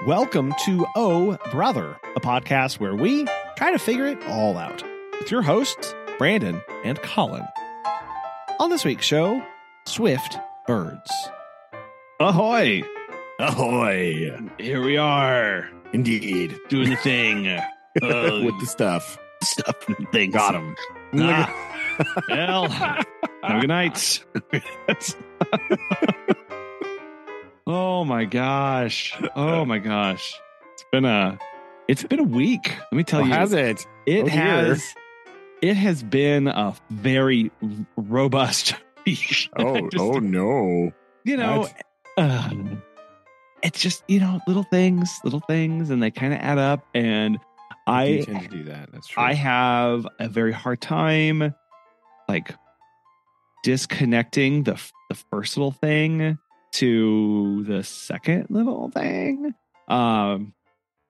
Welcome to Oh Brother, a podcast where we try to figure it all out. With your hosts, Brandon and Colin. On this week's show, Swift Birds. Ahoy! Ahoy! Here we are. Indeed. Doing the thing. With the stuff. Stuff and things. Got him. Well, have a good night. Oh my gosh. Oh my gosh. It's been a week. Let me tell you. Has it? It has been a very robust week. Oh no. You know, it's just, little things, and they kind of add up. And I tend to do that. That's true. I have a very hard time, disconnecting the first little thing to the second little thing. And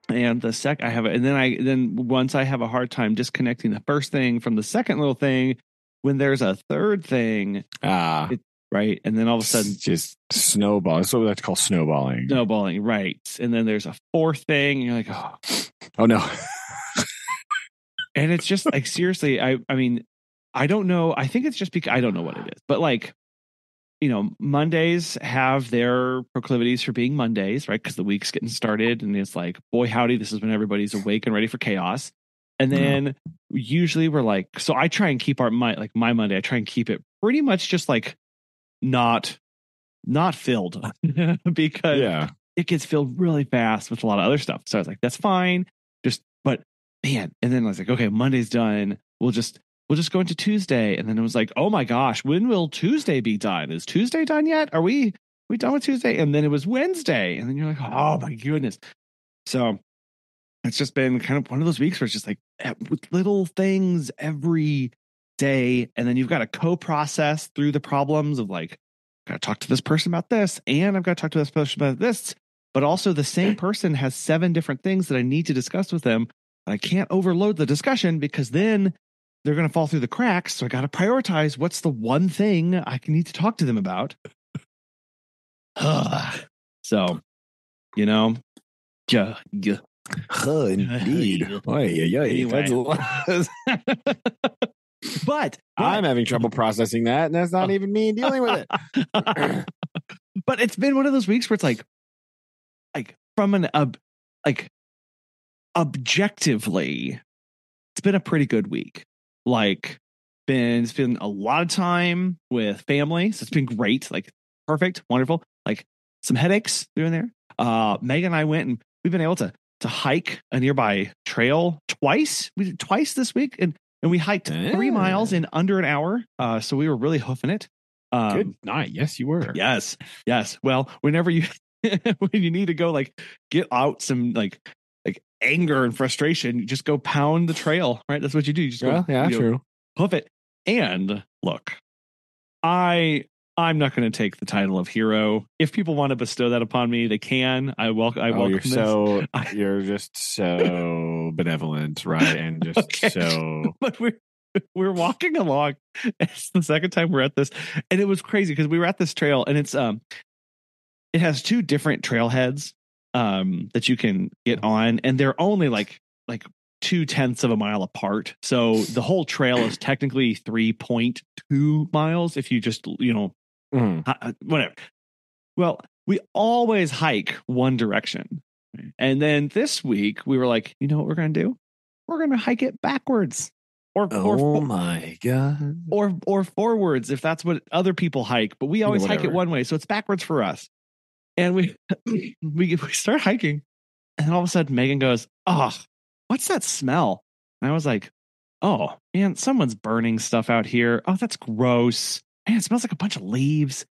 then once I have a hard time disconnecting the first thing from the second little thing, when there's a third thing, right? And then all of a sudden, just snowball. That's what we like to call snowballing. Snowballing, right? And then there's a fourth thing, and you're like, oh no. And it's just like, seriously, I mean, I don't know. I think it's just because I don't know what it is, but Mondays have their proclivities for being Mondays, right? Because the week's getting started, and it's like, boy, howdy, this is when everybody's awake and ready for chaos. And then usually we're like, so I try and keep my Monday, I try and keep it pretty much just like not filled because it gets filled really fast with a lot of other stuff. So I was like, that's fine. But man, and then I was like, okay, Monday's done. We'll just go into Tuesday. And then it was like, oh my gosh, when will Tuesday be done? Is Tuesday done yet? Are we done with Tuesday? And then it was Wednesday. And then you're like, oh my goodness. So it's just been kind of one of those weeks where it's just like with little things every day. And then you've got to co-process through the problems of like, got to talk to this person about this. And I've got to talk to this person about this. But also the same person has 7 different things that I need to discuss with them. And I can't overload the discussion because then they're going to fall through the cracks. So I got to prioritize what's the one thing I need to talk to them about. So, indeed. Anyway. But I'm having trouble processing that, and that's not even me dealing with it. But it's been one of those weeks where it's like from an objectively, it's been a pretty good week. It's been a lot of time with family, so it's been great, perfect, wonderful. Some headaches here and there. Megan and I went and we've been able to hike a nearby trail twice. We did twice this week, and we hiked 3 miles in under an hour. So we were really hoofing it. Good night. Yes, you were. Yes. Well, whenever you when you need to go get out some anger and frustration, you just go pound the trail, right? That's what you do. You just go, true. Hoof it. And look, I'm not going to take the title of hero. If people want to bestow that upon me, they can. I welcome this. You're just so benevolent, right? And just so. But we're walking along. It's the second time we're at this, and it was crazy because we were at this trail, and it's it has 2 different trailheads that you can get on, and they're only like 0.2 of a mile apart. So the whole trail is technically 3.2 miles if you just, whatever. Well, we always hike one direction. And then this week we were like, you know what we're going to do? We're going to hike it backwards. My God. Or forwards if that's what other people hike. But we always hike it one way. So it's backwards for us. And we start hiking. And all of a sudden Megan goes, oh, what's that smell? And I was like, oh, man, someone's burning stuff out here. Oh, that's gross. Man, it smells like a bunch of leaves.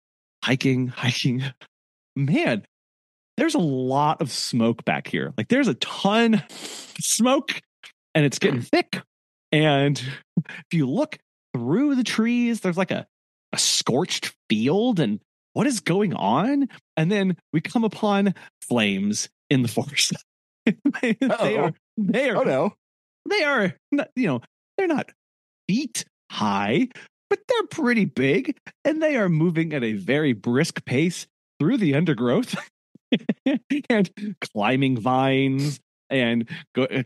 Hiking. Man, there's a lot of smoke back here. There's a ton of smoke, and it's getting thick. And if you look through the trees, there's a scorched field. And what is going on? And then we come upon flames in the forest. They are not, they're not feet high, but they're pretty big, and they are moving at a very brisk pace through the undergrowth. and climbing vines and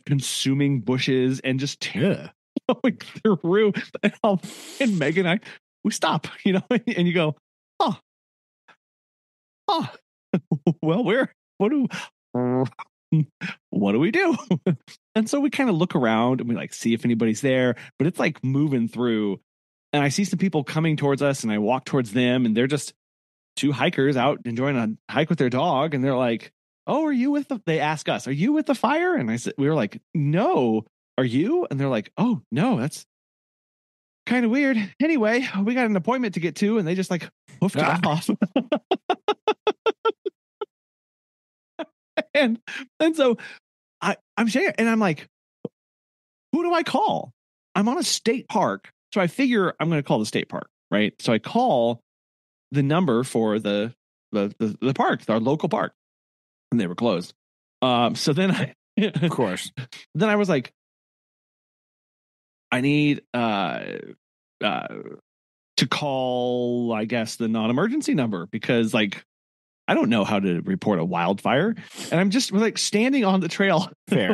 consuming bushes and just going through. And Meg and I, we stop, and you go, oh, well, what do we do? And so we kind of look around and we like see if anybody's there, but it's like moving through. And I see some people coming towards us and I walk towards them and they're just two hikers out enjoying a hike with their dog. And they're like, oh, they ask us, are you with the fire? And we were like, no, are you? And they're like, oh no, that's kind of weird. Anyway, we got an appointment to get to. And they just like hoofed it off. and so I'm sharing and I'm like, who do I call? I'm on a state park. So I figure I'm going to call the state park, right? So I call the number for the park, our local park, and they were closed. So then of course, then I was like, I need to call, I guess, the non-emergency number because like I don't know how to report a wildfire, and I'm just like standing on the trail,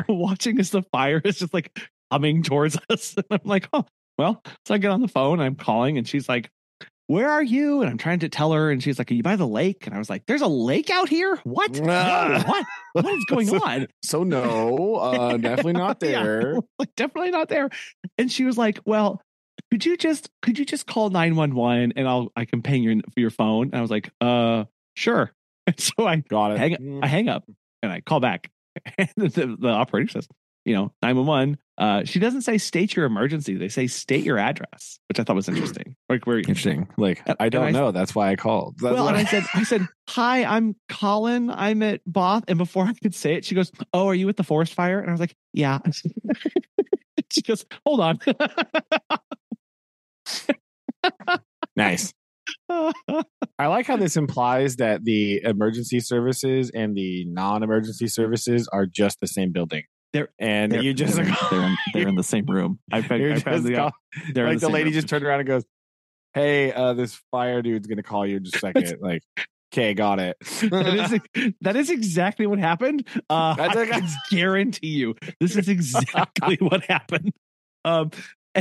watching as the fire is just like coming towards us. And I'm like, oh, well, so I get on the phone, I'm calling, and she's like, where are you? And I'm trying to tell her, and she's like, are you by the lake? And I was like, there's a lake out here? What? No, what is going on? So no, definitely not there. Yeah, like, definitely not there. And she was like, well, could you just call 911 and I can ping your phone? And I was like, sure. And so I got it. I hang up and I call back. And the operator says, 911. She doesn't say state your emergency. They say state your address, which I thought was interesting. Interesting. Like, I don't know. That's why I called. And I said, hi, I'm Colin. I'm at Both. And before I could say it, she goes, oh, are you at the forest fire? And I was like, yeah. She goes, hold on. Nice. I like how this implies that the emergency services and the non-emergency services are just the same building. They're in the same room. The lady just turned around and goes, hey, this fire dude's gonna call you in just a second. Like, okay, got it. That is exactly what happened. I can guarantee you this is exactly what happened. And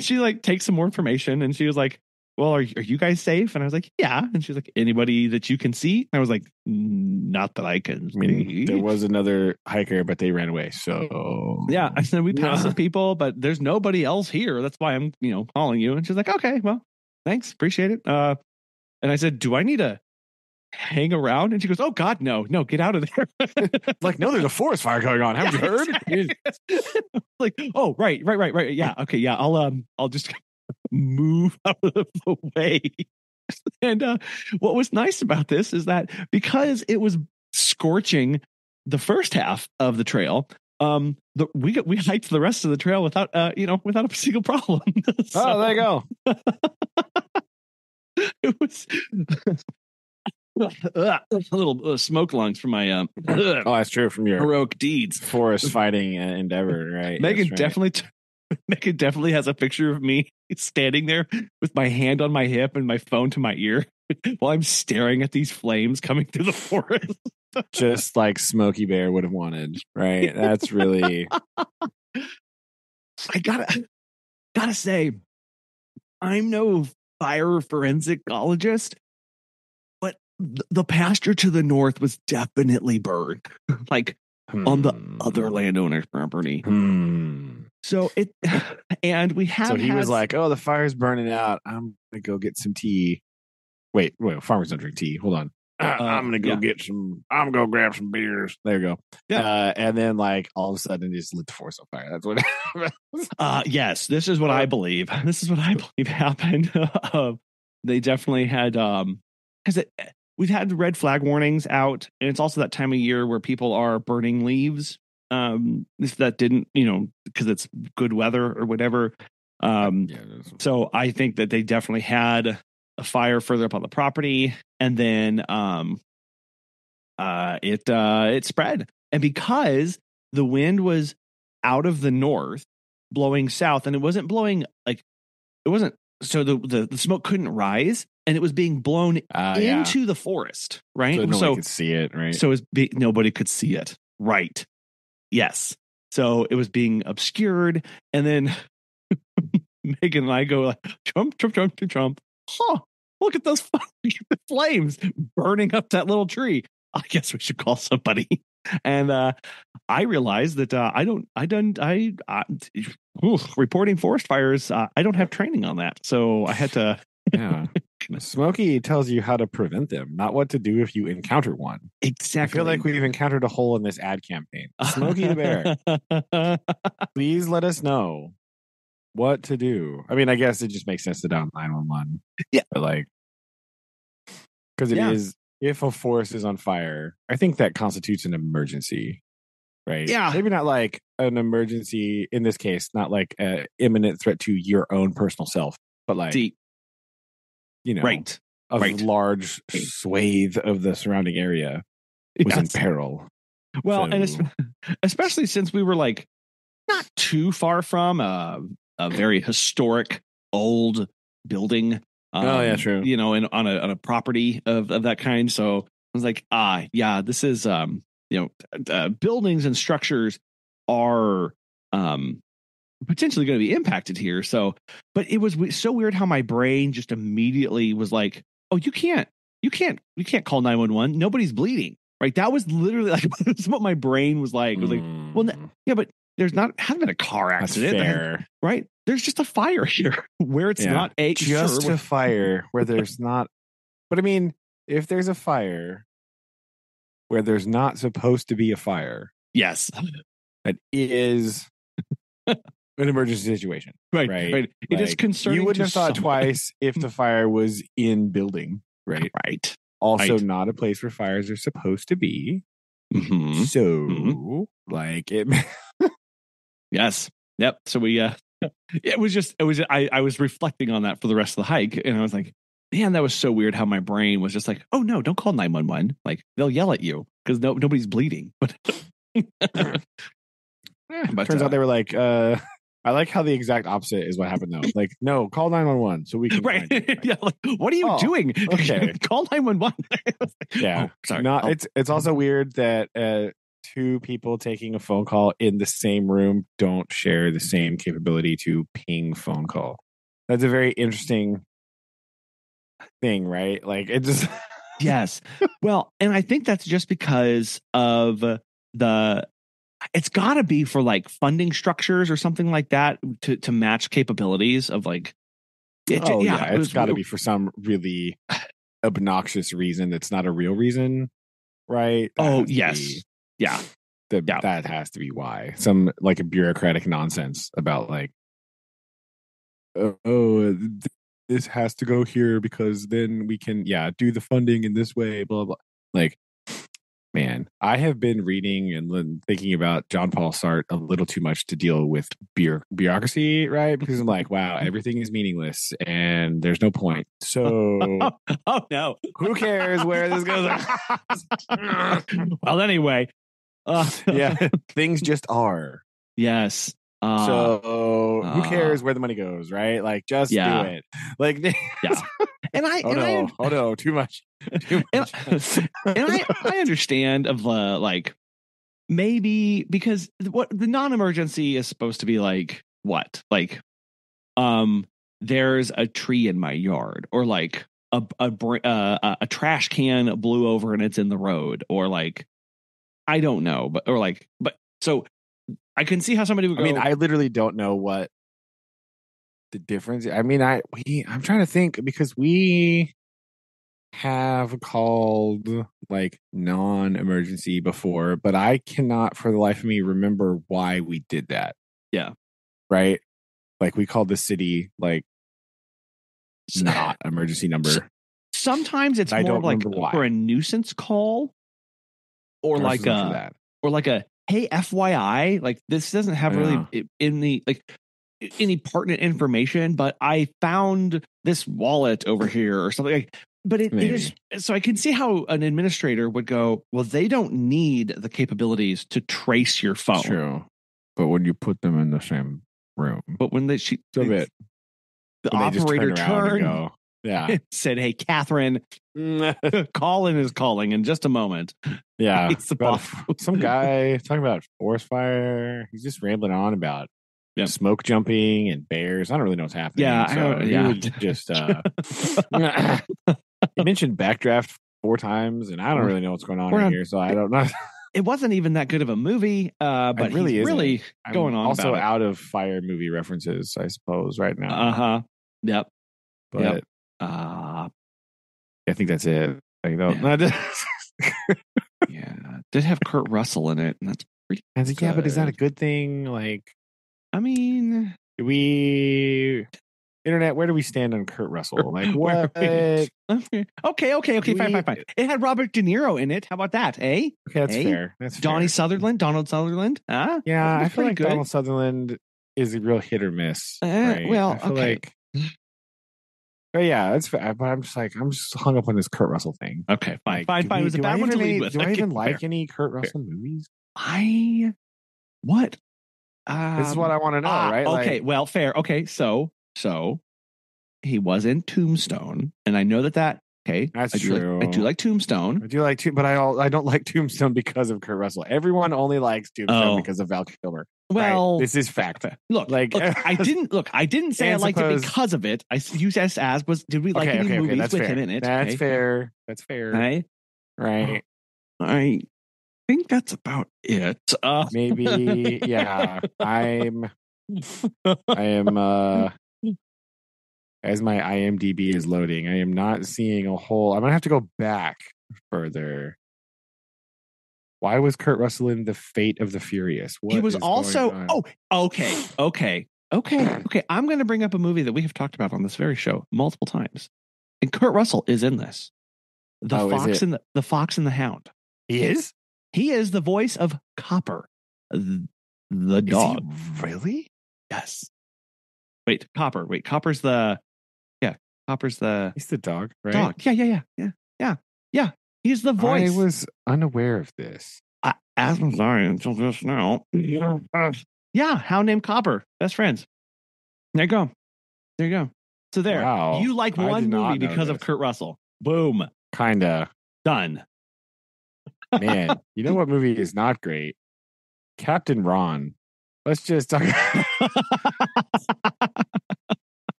she like takes some more information and she was like, well, are you guys safe? And I was like, yeah. And she's like, anybody that you can see? And I was like, not that I can see. There was another hiker, but they ran away. So yeah, I said we passed some people, but there's nobody else here. That's why I'm, calling you. And she's like, okay, well, thanks, appreciate it. And I said, do I need to hang around? And she goes, oh God, no, get out of there. Like, no, there's a forest fire going on. Haven't you heard? Like, oh, right. Yeah, okay, yeah. I'll just move out of the way. And what was nice about this is that because it was scorching the first half of the trail, we hiked the rest of the trail without a single problem. So, oh, there you go. It was a little smoke lungs from my oh, that's true, from your heroic deeds, forest fighting endeavor, right? Megan definitely has a picture of me standing there with my hand on my hip and my phone to my ear while I'm staring at these flames coming through the forest. Just like Smokey Bear would have wanted, right? That's really. I gotta say, I'm no fire forensicologist, but the pasture to the north was definitely burned, like on the other landowner's property. So and we have. So he was like, "Oh, the fire's burning out. I'm gonna go get some tea." Wait, farmers don't drink tea. Hold on. I'm gonna go get some. I'm gonna grab some beers. There you go. Yeah. And then, like, all of a sudden, just lit the forest on fire. That's what happened. Yes, this is what I believe. This is what I believe happened. They definitely had because we've had red flag warnings out, and it's also that time of year where people are burning leaves. If that didn't, because it's good weather or whatever. So I think that they definitely had a fire further up on the property, and then it spread. And because the wind was out of the north blowing south, and it wasn't blowing so the smoke couldn't rise, and it was being blown into the forest, right? So nobody could see it, right? So nobody could see it, right? Yes. So it was being obscured, and then Megan and I go like, Trump, Trump, Trump, Trump, Trump. Huh? Look at those flames burning up that little tree. I guess we should call somebody. And I realized that reporting forest fires. I don't have training on that, so I had to. Yeah, Smokey tells you how to prevent them, not what to do if you encounter one. Exactly. I feel like we've encountered a hole in this ad campaign. Smokey the Bear, please let us know what to do. I mean, I guess it just makes sense to dial 911. Yeah, but like, because it is, if a forest is on fire, I think that constitutes an emergency, right? Yeah, maybe not like an emergency in this case, not like an imminent threat to your own personal self, but like, you know, a large swathe of the surrounding area was in peril. Well, and especially since we were like not too far from a very historic old building. True. You know, on a property of that kind. So I was like, this is buildings and structures are potentially going to be impacted here. So, but it was so weird how my brain just immediately was like, oh, you can't call 911. Nobody's bleeding. Right. That was literally like what my brain was like. Was like, well, yeah, but hasn't been a car accident. That's fair. Right. There's just a fire here where it's not a fire where there's not. But I mean, if there's a fire where there's not supposed to be a fire. Yes. That is an emergency situation. Right. It is concerning. You wouldn't have thought twice if the fire was in building. Right. Also, not a place where fires are supposed to be. Mm-hmm. So, like it. Yes. Yep. So we. I was reflecting on that for the rest of the hike, and I was like, man, that was so weird how my brain was just like, oh no, don't call 911. Like they'll yell at you because nobody's bleeding. But turns out they were like, I like how the exact opposite is what happened though. Like, no, call 911 so we can find you. Yeah, like, what are you doing? Okay. Call 911. Yeah. Oh, sorry. It's also weird that two people taking a phone call in the same room don't share the same capability to ping phone call. That's a very interesting thing, right? Like it just Yes. Well, and I think that's just because of it's got to be for like funding structures or something like that to match capabilities of like. It's got to be for some really obnoxious reason that's not a real reason, right? Yes. That has to be why. Some like a bureaucratic nonsense about like, this has to go here because then we can do the funding in this way, blah blah. Like, man, I have been reading and thinking about John Paul Sartre a little too much to deal with bureaucracy, right? Because I'm like, wow, everything is meaningless and there's no point. So, oh no, who cares where this goes? Well, anyway, things just are. Yes. So who cares where the money goes, right? Like, just do it. Like, And oh no, too much. And I understand of like maybe because what the non-emergency is supposed to be like what there's a tree in my yard or like a trash can blew over and it's in the road or like I don't know but so I can see how somebody would go. I mean, I literally don't know what the difference. I mean, I'm trying to think because we have called like non-emergency before, but I cannot for the life of me remember why we did that. Yeah. Right? Like we called the city like not emergency number. Sometimes it's more like for a nuisance call or like a hey, FYI, like this doesn't have really in the like any pertinent information, but I found this wallet over here or something like. But it is so I can see how an administrator would go. Well, they don't need the capabilities to trace your phone. True, but when you put them in the same room, but when the operator turns Yeah. Said, "Hey, Catherine, Colin is calling in just a moment." Yeah. He's the boss. Some guy talking about forest fire. He's just rambling on about smoke jumping and bears. I don't really know what's happening. Yeah. He would just he mentioned backdraft 4 times, and I don't really know what's going on right here. So I don't know. It wasn't even that good of a movie, but really he's really going on also about it. out of fire movie references, I suppose, right now. Yep. But I think that's it. Yeah, did have Kurt Russell in it, and that's pretty. Yeah, but is that a good thing? Like, I mean, internet, where do we stand on Kurt Russell? Like, what? Okay, fine. It had Robert De Niro in it. How about that? Eh? Okay, that's fair. That's Donald fair. Sutherland. Huh? Yeah, I feel like good. Donald Sutherland is a real hit or miss. Right? Well, I feel like. But yeah, that's fair. But I'm just hung up on this Kurt Russell thing. Okay, fine. It was a bad one to lead with. Do I even like any Kurt Russell movies? What? This is what I want to know, right? Okay, well, fair. Okay, so he was in Tombstone, and I know that. Okay, that's true. I do like Tombstone. But I don't like Tombstone because of Kurt Russell. Everyone only likes Tombstone because of Val Kilmer. Well, right? This is fact. Look, I didn't say I liked it because of it. You just asked, did we like any movies with him in it? That's fair. That's fair. Right. I think that's about it. Maybe, yeah. I am. As my IMDb is loading, I am not seeing a whole. I'm gonna have to go back further. Why was Kurt Russell in The Fate of the Furious? He was also. Okay. I'm going to bring up a movie that we have talked about on this very show multiple times, and Kurt Russell is in this. The Fox and the Hound. He is. He is the voice of Copper, the dog. Really? Yes. Wait, Copper. Copper's the. Yeah, Copper's the. He's the dog, right? Dog. Yeah. He's the voice. I was unaware of this. As was I until just now. Yeah, Hound named Copper. Best friends. There you go. So there. Wow. You like one movie because of Kurt Russell. Boom. Kinda. Done. Man, you know what movie is not great? Captain Ron. Let's just talk.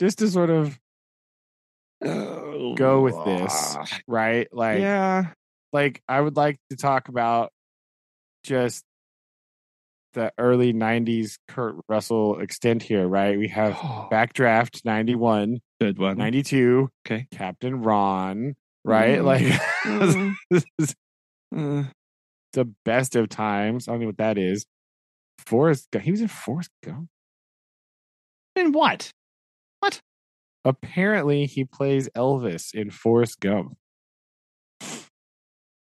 Just to sort of go with this, right? Like, yeah. Like, I would like to talk about just the early 90s Kurt Russell extent here, right? We have Backdraft 91, good one, 92, okay, Captain Ron, right? This is the best of times. I don't know what that is. He was in Forrest Gump. In what? Apparently, he plays Elvis in Forrest Gump.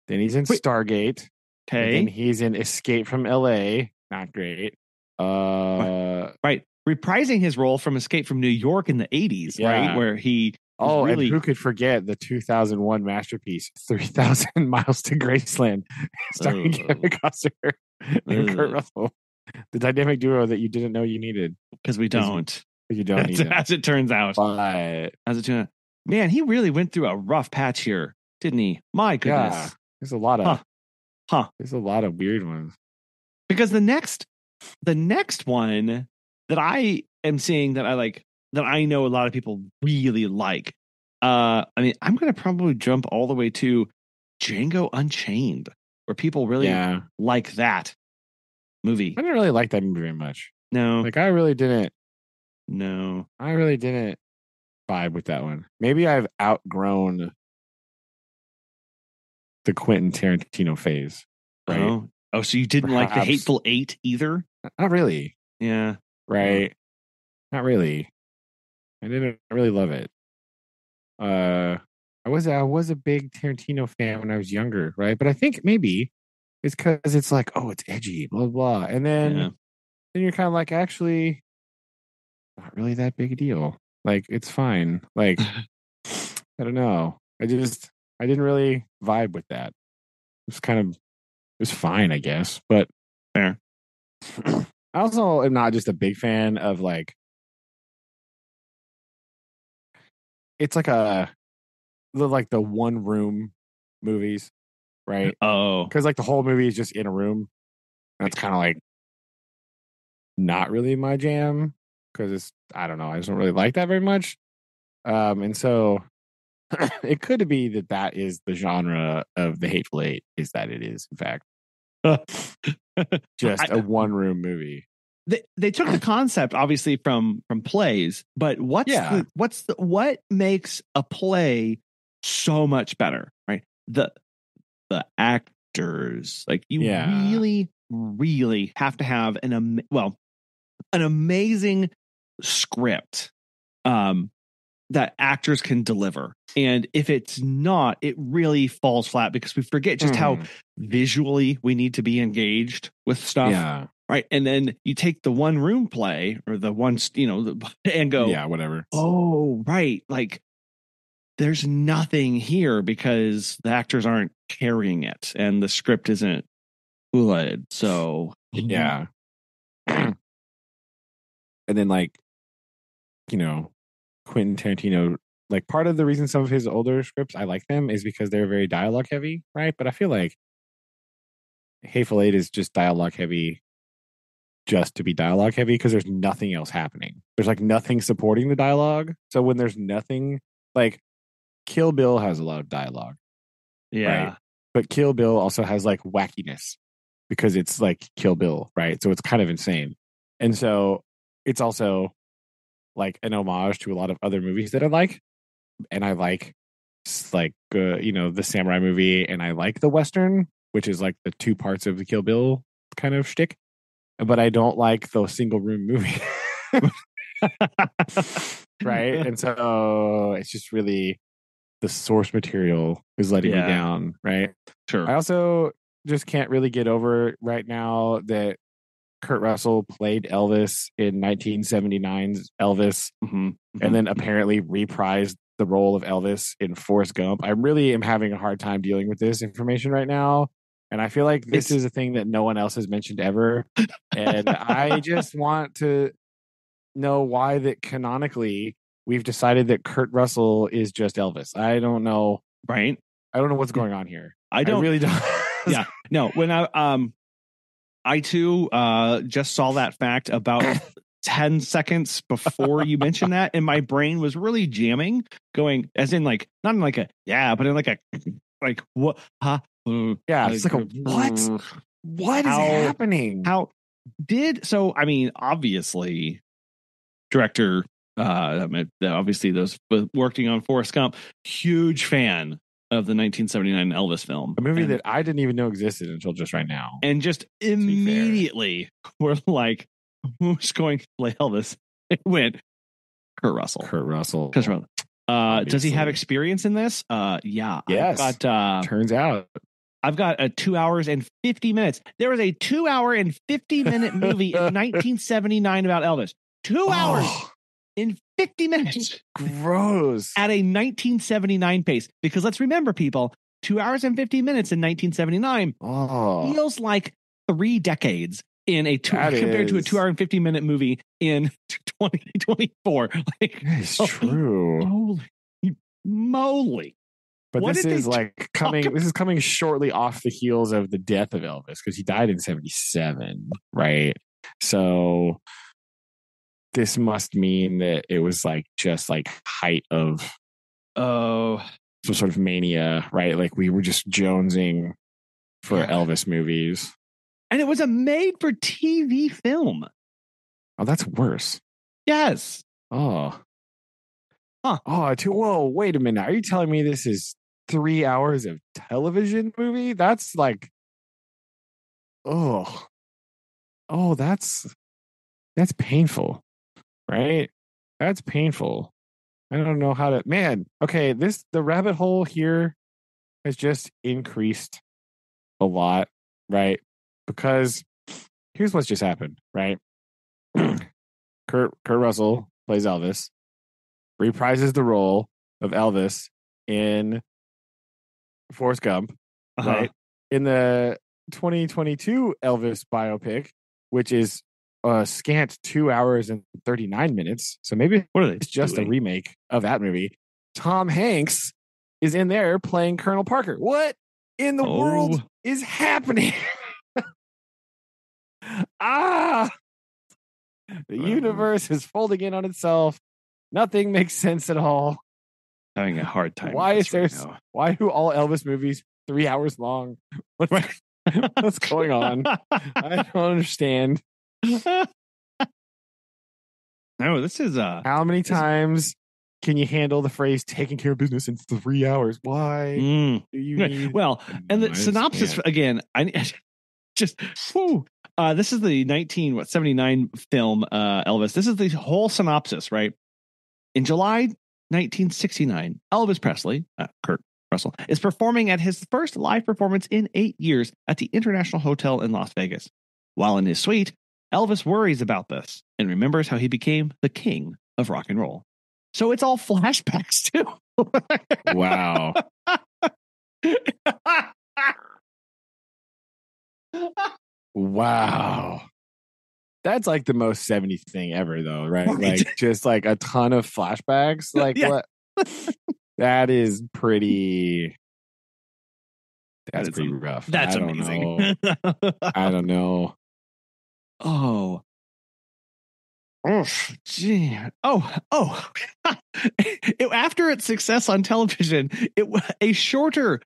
Then he's in Stargate. Okay. And then he's in Escape from LA. Not great. Right. Reprising his role from Escape from New York in the 80s, right? Where he and who could forget the 2001 masterpiece, 3,000 Miles to Graceland, starring Kevin Costner and Kurt Russell. The dynamic duo that you didn't know you needed. Because we don't. You don't need it. As it turns out. Man, he really went through a rough patch here, didn't he? My goodness. Yeah, there's a lot of There's a lot of weird ones. Because the next one that I am seeing that I like, that I know a lot of people really like. I mean, I'm going to probably jump all the way to Django Unchained, where people really like that movie. I didn't really like that movie very much. No, like I really didn't. No, I really didn't vibe with that one. Maybe I've outgrown the Quentin Tarantino phase. Right? Oh, so you didn't like The Hateful Eight either? Not really. Yeah. Right. Not really. I didn't really love it. I was a big Tarantino fan when I was younger, right? But I think maybe it's because it's like, oh, it's edgy, blah blah, and then you're kind of like, actually, not really that big a deal. Like, it's fine. Like, I don't know. I didn't really vibe with that. It was fine, I guess, but fair. I also am not just a big fan of like, it's like the one room movies, right? Oh, Because like the whole movie is just in a room. That's kind of like not really my jam because I don't know, I just don't really like that very much. And so it could be that is the genre of the Hateful Eight, is that it is in fact just a one room movie. They took the concept obviously from plays, but what makes a play so much better, right? The actors, like you really have to have an amazing script that actors can deliver. And if it's not, it really falls flat because we forget just how visually we need to be engaged with stuff. Yeah. Right. And then you take the one room play or the one, and go, yeah, whatever. Oh, right. Like there's nothing here because the actors aren't carrying it and the script isn't good. So, yeah. And then, like, Quentin Tarantino, like, part of the reason some of his older scripts, I like them, is because they're very dialogue heavy, right? But I feel like Hateful Eight is just dialogue heavy just to be dialogue heavy because there's nothing else happening. There's like nothing supporting the dialogue. So when there's nothing, like Kill Bill has a lot of dialogue. yeah. Right. But Kill Bill also has like wackiness because it's like Kill Bill, right? So it's kind of insane. And so it's also like an homage to a lot of other movies that I like. And I like the samurai movie, and I like the Western, which is like the two parts of the Kill Bill kind of shtick. But I don't like the single room movie. Right. And so it's just really the source material is letting me down. Right. Sure. I also just can't really get over right now that Kurt Russell played Elvis in 1979's Elvis, and then apparently reprised the role of Elvis in Forrest Gump. I really am having a hard time dealing with this information right now. And I feel like this is a thing that no one else has mentioned ever. And I just want to know why that canonically we've decided that Kurt Russell is just Elvis. I don't know. Right. I don't know what's going on here. I really don't. Yeah. No, when I too just saw that fact about 10 seconds before you mentioned that, and my brain was really jamming, going as in like not in like a but in like a like what yeah, it's like a what is happening? I mean, obviously director obviously those working on Forrest Gump, huge fan of the 1979 Elvis film, a movie that I didn't even know existed until just right now. And just immediately we're like, who's going to play Elvis? It went Kurt Russell. Does he have experience in this? Yeah. Yes. Turns out. I've got a 2 hours and 50 minutes. There was a 2 hour and 50-minute movie in 1979 about Elvis. 2 hours in 50 minutes. Gross. At a 1979 pace. Because let's remember, people, 2 hours and 50 minutes in 1979 feels like 3 decades compared to a 2 hour and 50-minute movie in 2024. Like, it's true. Holy moly. But this is coming shortly off the heels of the death of Elvis, because he died in 1977, right? So this must mean that it was like just like height of some sort of mania, right? Like we were just jonesing for Elvis movies. And it was a made-for-TV film. Oh, that's worse. Yes. Oh. Huh. Whoa, wait a minute. Are you telling me this is 3 hours of television movie? That's like, that's painful, right? That's painful. I don't know how to, man. Okay, the rabbit hole here has just increased a lot, right? Because here's what's just happened, right? Kurt Russell plays Elvis, reprises the role of Elvis in Forrest Gump, right? In the 2022 Elvis biopic, which is scant 2 hours and 39 minutes. So maybe it's just a remake of that movie. Tom Hanks is in there playing Colonel Parker. What in the world is happening? The universe is folding in on itself. Nothing makes sense at all. Having a hard time. Why do all Elvis movies 3 hours long? What's going on? I don't understand. No, this is how many times can you handle the phrase taking care of business in 3 hours? Why do you need and the synopsis again, I just this is the 1979 film Elvis. This is the whole synopsis, right? In July 1969, Elvis Presley, Kurt Russell, is performing at his first live performance in 8 years at the International Hotel in Las Vegas. While in his suite, Elvis worries about this and remembers how he became the king of rock and roll. So it's all flashbacks too. Wow. Wow. That's like the most 70s thing ever, though, right? Like just like a ton of flashbacks. Like what? That is pretty. That's pretty rough. That's amazing. I don't know. Oh. Gee. After its success on television, a shorter,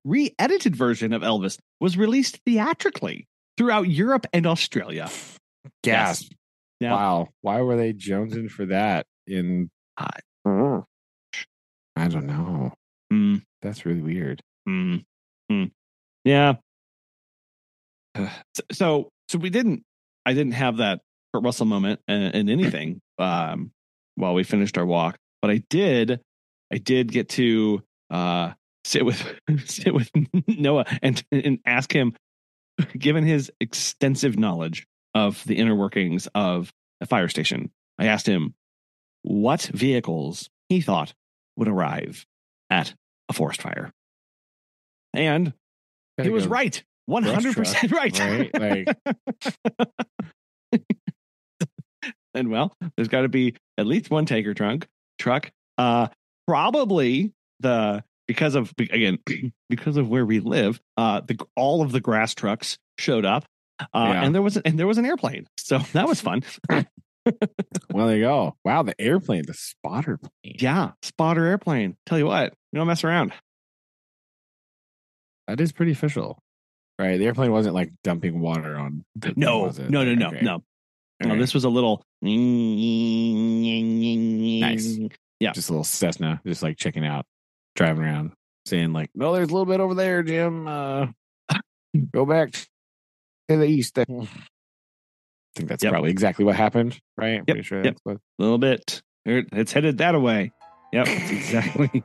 re-edited version of Elvis was released theatrically throughout Europe and Australia. Gasp. Yes. Yeah. Wow. Why were they jonesing for that in I don't know. That's really weird. Yeah. So I didn't have that Kurt Russell moment in anything while we finished our walk, but I did get to sit with Noah and ask him, given his extensive knowledge of the inner workings of a fire station, I asked him what vehicles he thought would arrive at a forest fire. And he was right. 100% right. And well, there's got to be at least one taker truck. Probably because of where we live, all of the grass trucks showed up. And there was an airplane. So that was fun. Well, there you go. Wow, the airplane, the spotter plane. Yeah, spotter airplane. Tell you what, you don't mess around. That is pretty official. Right. The airplane wasn't like dumping water on. No. Okay. No, this was a little nice. Yeah. Just a little Cessna, just like checking out, driving around, saying like, no, there's a little bit over there, Jim. Go back to the east. I think that's probably exactly what happened, right? Pretty sure that's what. A little bit. It's headed that way. Yep, it's exactly.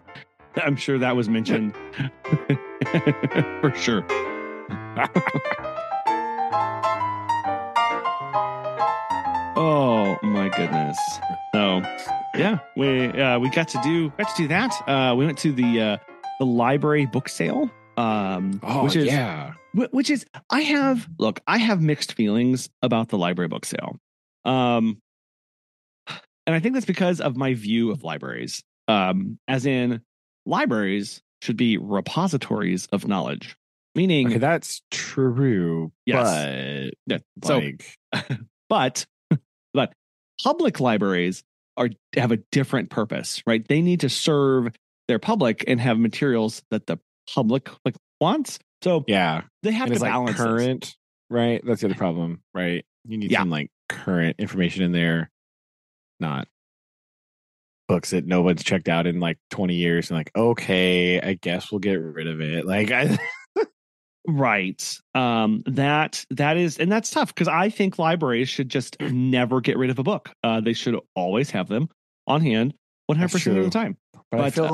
I'm sure that was mentioned for sure. Oh my goodness! So yeah, we got to do that. We went to the library book sale. Which is I have mixed feelings about the library book sale. And I think that's because of my view of libraries. As in, libraries should be repositories of knowledge. Meaning, that's true. Yes. But public libraries have a different purpose, right? They need to serve their public and have materials that the public wants. So they have to balance current, right? That's the other problem, right? You need some like current information in there, not books that no one's checked out in like 20 years and like, okay, I guess we'll get rid of it. Like right. That is, and that's tough because I think libraries should just never get rid of a book. They should always have them on hand 100% of the time. But I feel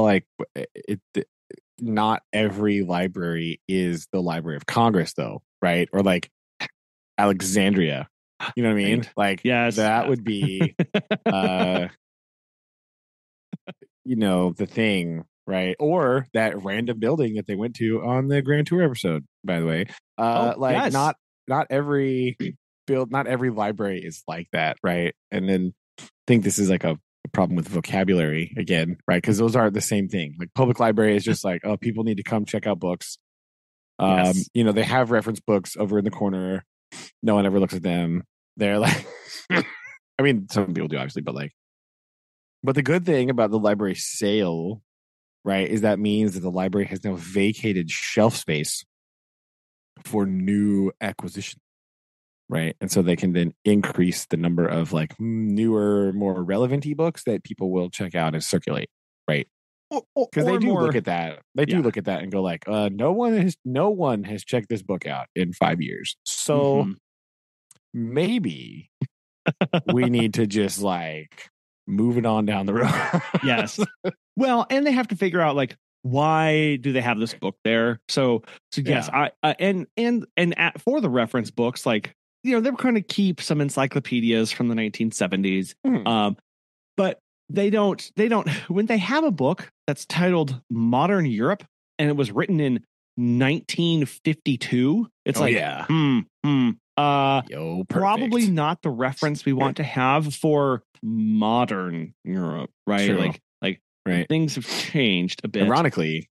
like not every library is the Library of Congress, though, right? Or like Alexandria. You know what I mean? Like, that would be, the thing, right? Or that random building that they went to on the Grand Tour episode, by the way. Like yes. not every not every library is like that, right? And then I think this is like a problem with vocabulary again, right? Because those aren't the same thing. Like public library is just like, oh, people need to come check out books. Yes. You know, they have reference books over in the corner. No one ever looks at them. They're like, I mean, some people do obviously, but the good thing about the library sale, right, is that means that the library has now vacated shelf space for new acquisition, right? And so they can then increase the number of like newer, more relevant ebooks that people will check out and circulate, right? Because they do look at that. They do look at that and go like, no one has checked this book out in 5 years. So maybe we need to just like move it on down the road. Yes. Well, and they have to figure out like, why do they have this book there? So yes, I for the reference books, like, you know, they're going to keep some encyclopedias from the 1970s. But they don't when they have a book that's titled Modern Europe and it was written in 1952, it's probably not the reference we want to have for modern Europe, right? True. Like right. Things have changed a bit. Ironically,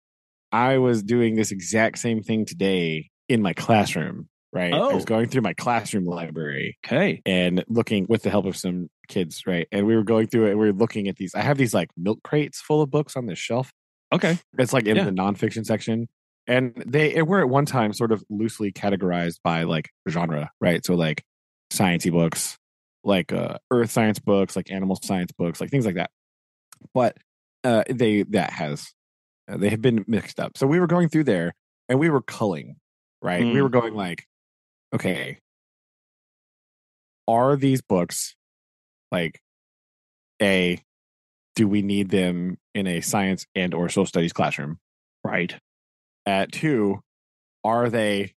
I was doing this exact same thing today in my classroom, right? I was going through my classroom library. Okay. And looking with the help of some kids, right? And we were going through it and we were looking at these. I have these like milk crates full of books on this shelf. Okay. It's like in the nonfiction section. And they were at one time sort of loosely categorized by like genre, right? So like sciencey books, like earth science books, like animal science books, like things like that. But they have been mixed up. So we were going through there and we were culling, right? We were going like, okay, are these books like do we need them in a science and or social studies classroom? Right. At 2, are they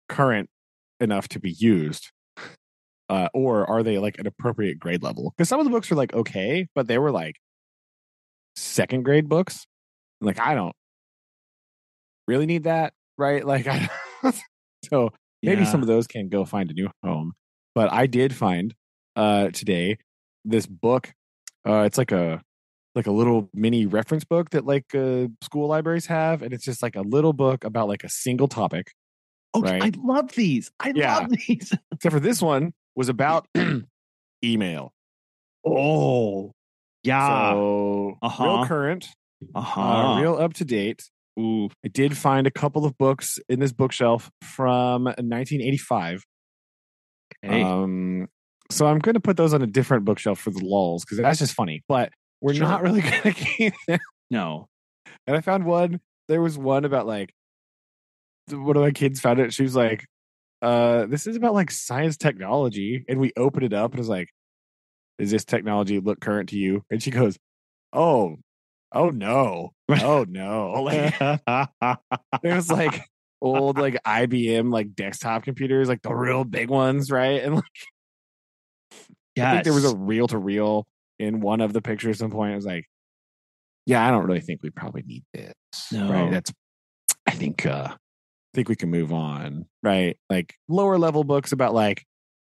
current enough to be used? Or are they like an appropriate grade level? Because some of the books were like okay, but they were like second grade books. Like, I don't really need that, right? Like, so maybe some of those can go find a new home. But I did find today this book. It's like a little mini reference book that like school libraries have, and it's just like a little book about like a single topic. Okay, right? I love these. I love these. Except for this one was about email. Oh, yeah. So real current, real up to date. Ooh. I did find a couple of books in this bookshelf from 1985. Okay. So I'm going to put those on a different bookshelf for the lulls because that's just funny. But we're not really going to keep them. No. And I found one. There was one about like one of my kids found it. She was like, "This is about like science technology," and we opened it up and it was like, "Does this technology look current to you?" And she goes, "Oh no, oh no!" Like, it was like old like IBM like desktop computers, like the real big ones, right? And like, I think there was a reel to reel in one of the pictures. At some point, I was like, "Yeah, I don't really think we probably need this." No. Right? I think we can move on, right? Like lower level books about like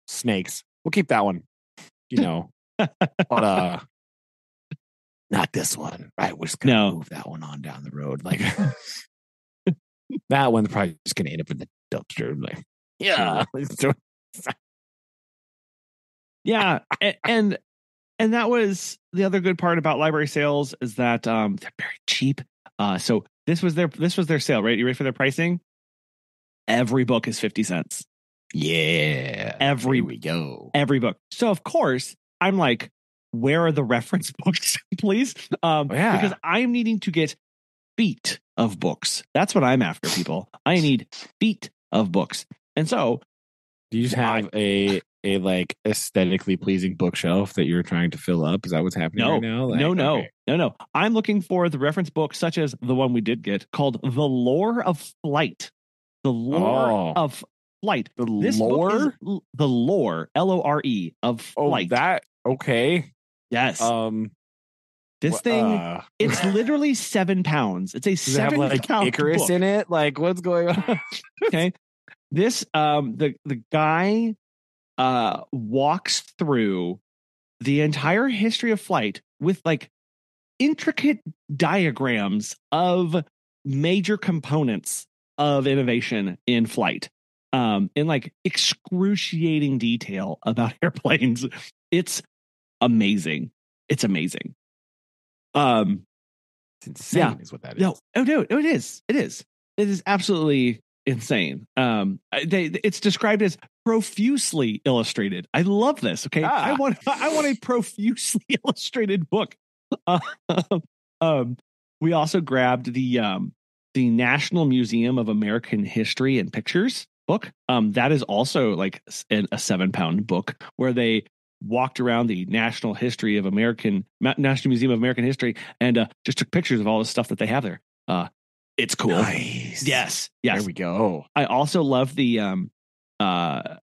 snakes. We'll keep that one, you know. But not this one, right? We're just gonna move that one on down the road. Like that one's probably just gonna end up in the dumpster. Like, yeah. Yeah. And that was the other good part about library sales is that they're very cheap. So this was their sale, right? You ready for their pricing? Every book is 50 cents. Yeah. Here we go. Every book. So of course, I'm like, where are the reference books, please? Because I'm needing to get feet of books. That's what I'm after, people. I need feet of books. And so do you just have a like aesthetically pleasing bookshelf that you're trying to fill up? Is that what's happening right now? Like, no. I'm looking for the reference book, such as the one we did get, called The Lore of Flight. The Lore of Flight. The lore? The Lore, Lore, of Flight. Oh, that okay. Yes. This thing, it's literally 7 pounds. It's a 7-pound Icarus book. in it. Like, what's going on? Okay. This the guy walks through the entire history of flight with like intricate diagrams of major components of innovation in flight, in like excruciating detail about airplanes. It's amazing. It's amazing. It's insane, is what that is. No, it is. It is absolutely insane. It's described as profusely illustrated. I love this. Okay, I want a profusely illustrated book. We also grabbed the National Museum of American History and Pictures book. That is also like a 7-pound book where they walked around the National Museum of American History and just took pictures of all the stuff that they have there. It's cool. Nice. Yes. There we go. I also love the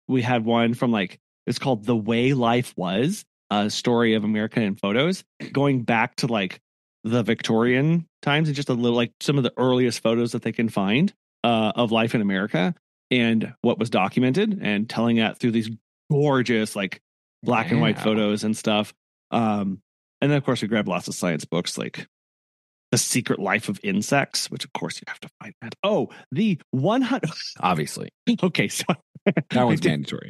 we had one from like, it's called The Way Life Was, a story of America in photos, going back to like the Victorian times and just a little like some of the earliest photos that they can find of life in America and what was documented, and telling that through these gorgeous like black and white photos and stuff. And then of course we grabbed lots of science books like The Secret Life of Insects, which of course you have to find that. Oh, the 100 obviously. Okay, so that one's mandatory.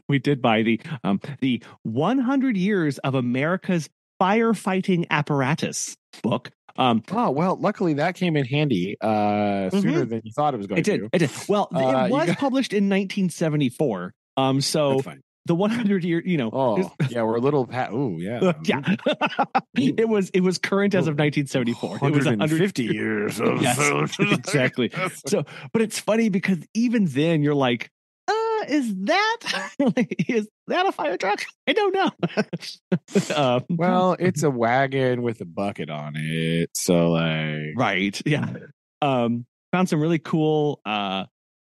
We did buy the 100 Years of America's Firefighting Apparatus book. Oh, well, luckily that came in handy sooner than you thought it was going to. It did. Well, it was published in 1974. So the 100 year, yeah, we're a little yeah. It was current as of 1974. It was 150 years of exactly. So, but it's funny because even then you're like, is that a fire truck? I don't know. Well, it's a wagon with a bucket on it, so like, right, yeah. Found some really cool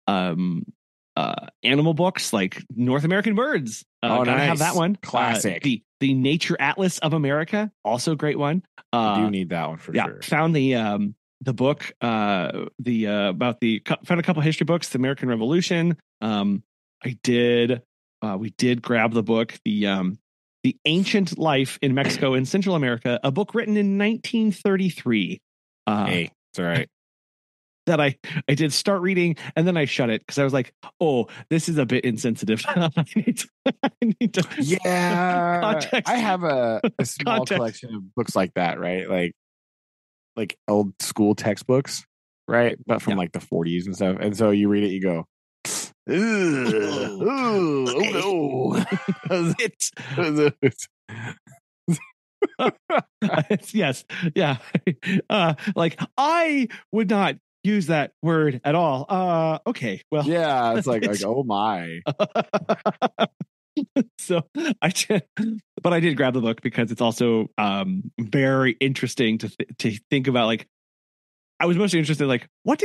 animal books like North American Birds. Gotta have that one. Classic. The Nature Atlas of America, also a great one. You do need that one for sure. Found the book found a couple history books, the American Revolution. We did grab the book, the Ancient Life in Mexico and Central America, a book written in 1933. Hey, it's all right. That I did start reading, and then I shut it because I was like, oh, this is a bit insensitive. I need to yeah. Context. I have a small collection of books like that, right? Like old school textbooks, right? But from like the 40s and stuff. And so you read it, you go, oh no. Yes. Yeah. Like I would not use that word at all. Okay. Well, yeah, it's like oh my. So I did grab the book because it's also very interesting to think about. Like, I was mostly interested, like, what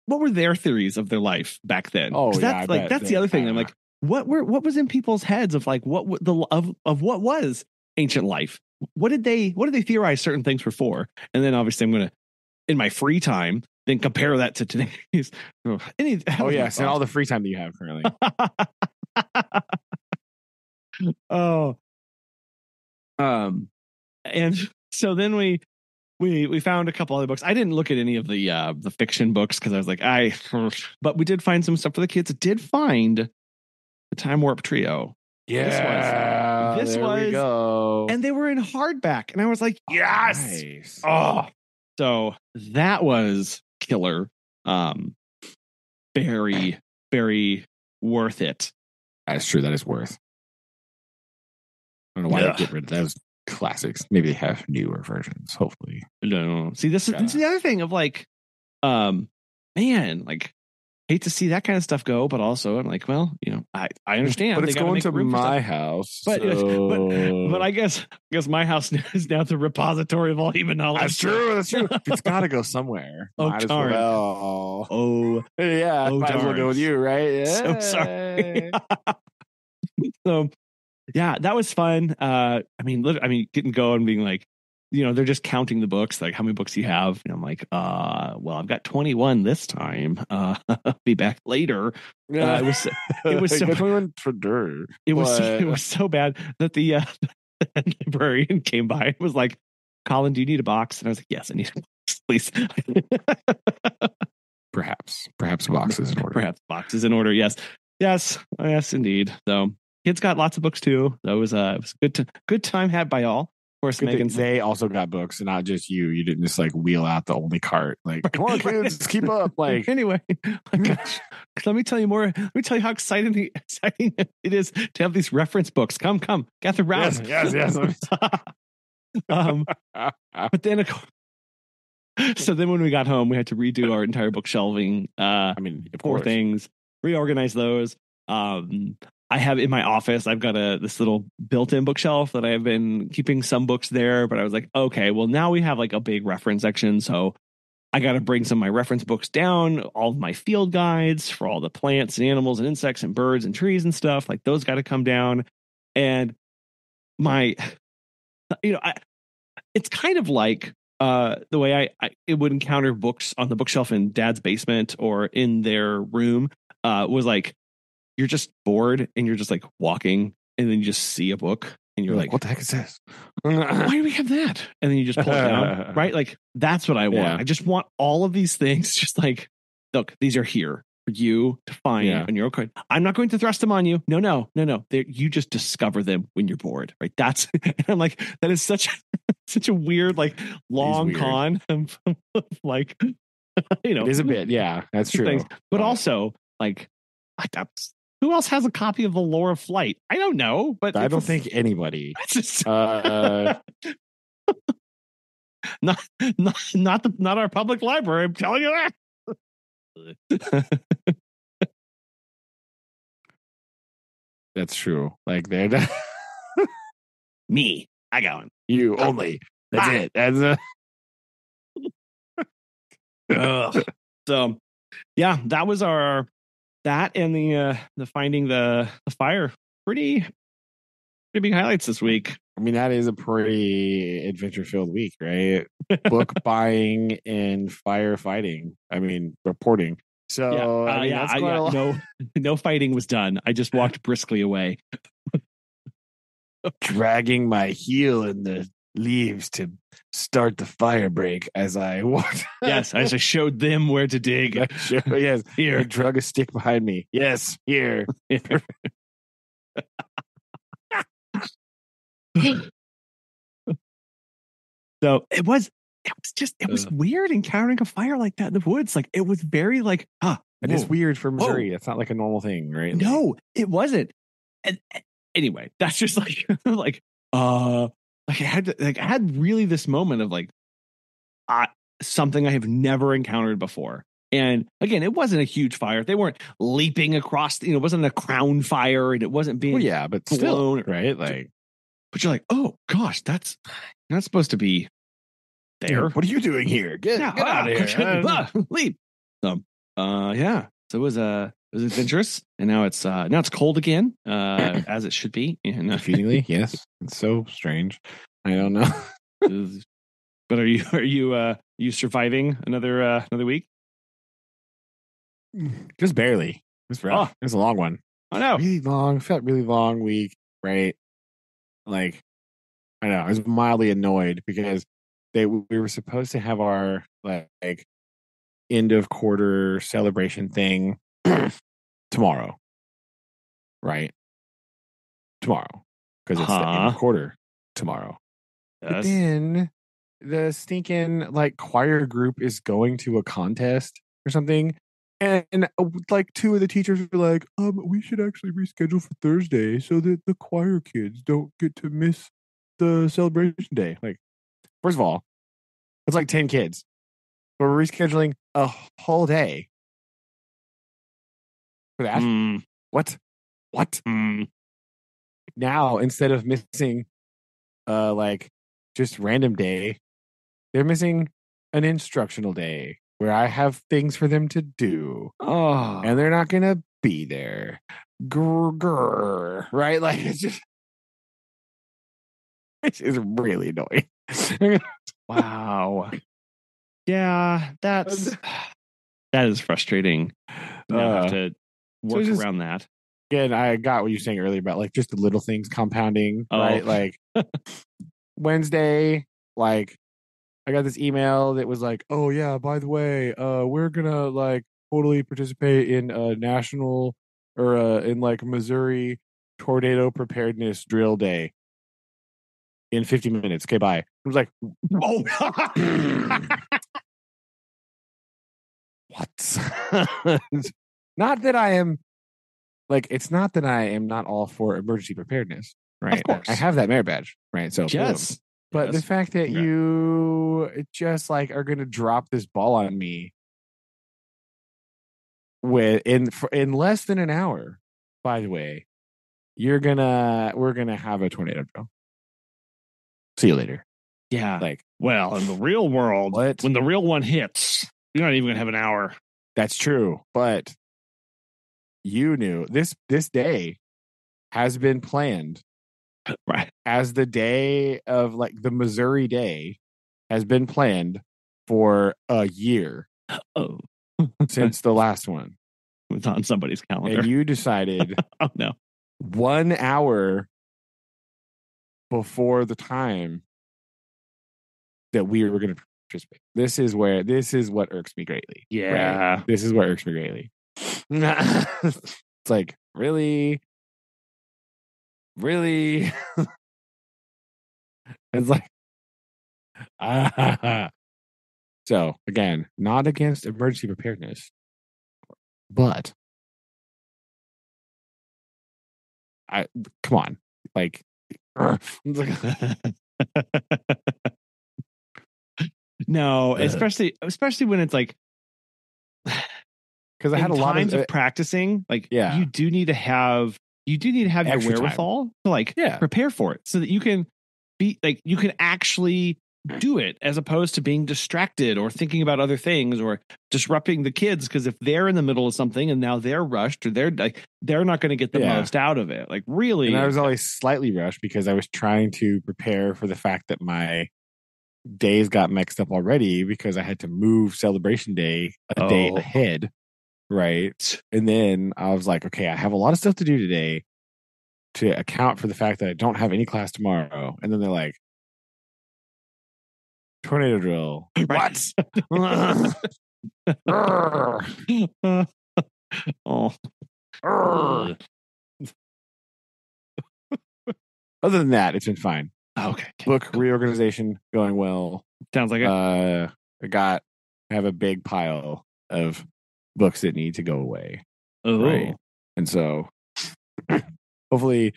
were their theories of their life back then? Oh, that's the other thing. I'm like, what was in people's heads of like what what was ancient life? What did they theorize certain things were for? And then obviously I'm gonna, in my free time, then compare that to today's. Yes, and all the free time that you have currently. Oh, and so then we found a couple other books. I didn't look at any of the fiction books because I was like, but we did find some stuff for the kids. Did find the Time Warp Trio. Yeah, this was, we go. And they were in hardback, and I was like, yes. Nice. Oh, so that was killer. Very, very worth it. That's true. That is worth. I don't know why they get rid of those classics. Maybe they have newer versions, hopefully. No. See, this is the other thing of like, man, like, hate to see that kind of stuff go, but also I'm like, well, I understand. But it's going to my house. But I guess my house is now the repository of all human knowledge. That's true. It's got to go somewhere. Oh, darn. Oh, yeah. Might as well go with you, right? Yeah. So sorry. So, yeah, that was fun. I mean, getting going, being like, they're just counting the books, like how many books you have. And I'm like, well, I've got 21 this time. I'll be back later. It was so 21 for dirt. It was so bad that the librarian came by and was like, Colin, do you need a box? And I was like, yes, I need a box, please. Perhaps boxes in order. Perhaps boxes in order. Yes, indeed. So kids got lots of books too. That was it was a good time had by all. Of course, Megan. They also got books, and not just you. You didn't just like wheel out the only cart. Like, come on, kids, keep up. Like, anyway, gosh, let me tell you more. Let me tell you how exciting it is to have these reference books. Come, gather round. Yes. But then, so then when we got home, we had to redo our entire bookshelving. Four things, reorganize those. I have in my office, I've got this little built-in bookshelf that I have been keeping some books there, but I was like, okay, well now we have like a big reference section. So I got to bring some of my reference books down, all of my field guides for all the plants and animals and insects and birds and trees and stuff, like those got to come down. And it's kind of like the way it would encounter books on the bookshelf in Dad's basement or in their room was like, you're just bored and you're just like walking and then you just see a book and you're like, what the heck is this? Why do we have that? And then you just pull it down, right? Like, that's what I want. Yeah. I just want all of these things. Just like, look, these are here for you to find on your own. I'm not going to thrust them on you. No. You just discover them when you're bored, right? That's, and I'm like, that is such a weird, like long con of like, it is a bit. Yeah, that's true. Things. But also like, who else has a copy of The Lore of Flight? I don't know, but I don't think anybody. Just, not our public library. I'm telling you that. That's true. Like they're me. I got one. You only. That's it. That's So, yeah, that was that and the finding the fire. Pretty big highlights this week. I mean, that is a pretty adventure-filled week, right? Book buying and firefighting. I mean, reporting. So, no fighting was done. I just walked briskly away, dragging my heel in the leaves to start the fire break as I walked. Yes, as I showed them where to dig. Yes, here. I drug a stick behind me. Yes, here. So it was weird encountering a fire like that in the woods. Like it was very like, it is weird for Missouri. It's not like a normal thing, right? No, it wasn't. And anyway, that's just like I had really this moment of like something I have never encountered before. And again, it wasn't a huge fire. They weren't leaping across, it wasn't a crown fire and it wasn't being but still, right? Like, but you're like, oh gosh, that's not supposed to be there. What are you doing here? Get out of here. Leap. So, so it was adventurous, and now it's cold again, as it should be. And feelingly, yes, it's so strange. I don't know. But are you surviving another week? Just barely. It was rough. It was a long one. Oh no, really long. Felt really long week, right? Like, I know I was mildly annoyed because we were supposed to have our like end of quarter celebration thing tomorrow, right? Tomorrow, because it's the end of quarter tomorrow. Yes. But then the stinking like choir group is going to a contest or something. And like two of the teachers were like, we should actually reschedule for Thursday so that the choir kids don't get to miss the celebration day. Like, first of all, it's like 10 kids. But we're rescheduling a whole day for that. What? Now, instead of missing like just random day, they're missing an instructional day where I have things for them to do. Oh. And they're not going to be there. Grr, right? Like, it's just really annoying. Wow. Yeah, that is frustrating. Now have to work around that. Again, I got what you're saying earlier about like just the little things compounding, right? Like Wednesday, like I got this email that was like, "Oh yeah, by the way, we're gonna like totally participate in a national or in like Missouri tornado preparedness drill day in 50 minutes." Okay, bye. I was like, "Oh, what?" Not that I am like, it's not that I am not all for emergency preparedness, right? Of course. I have that merit badge, right? So yes. Boom. But the fact that you just like are going to drop this ball on me in less than an hour, by the way, we're gonna have a tornado drill. See you later. Yeah. Like, well, in the real world, when the real one hits, you're not even gonna have an hour. That's true, but you knew this day has been planned right as the day of like the Missouri day has been planned for a year. Oh, since the last one. It's on somebody's calendar. And you decided oh no. 1 hour before the time that we were going to participate. This is what irks me greatly. Yeah. Right? This is what irks me greatly. It's like, really? Really? It's like, So, again, not against emergency preparedness, but come on. Like, no, especially when it's like, because I had a lot of practicing. Like, yeah, you do need to have your wherewithal to like prepare for it, so that you can actually do it, as opposed to being distracted or thinking about other things or disrupting the kids. Because if they're in the middle of something and now they're rushed, or they're not going to get the most out of it. Like, really, and I was always slightly rushed because I was trying to prepare for the fact that my days got mixed up already because I had to move celebration day a day ahead. Right. And then I was like, okay, I have a lot of stuff to do today to account for the fact that I don't have any class tomorrow. And then they're like, tornado drill. What? Other than that, it's been fine. Okay. Book reorganization going well. Sounds like it. I have a big pile of books that need to go away. Oh. Right. And so hopefully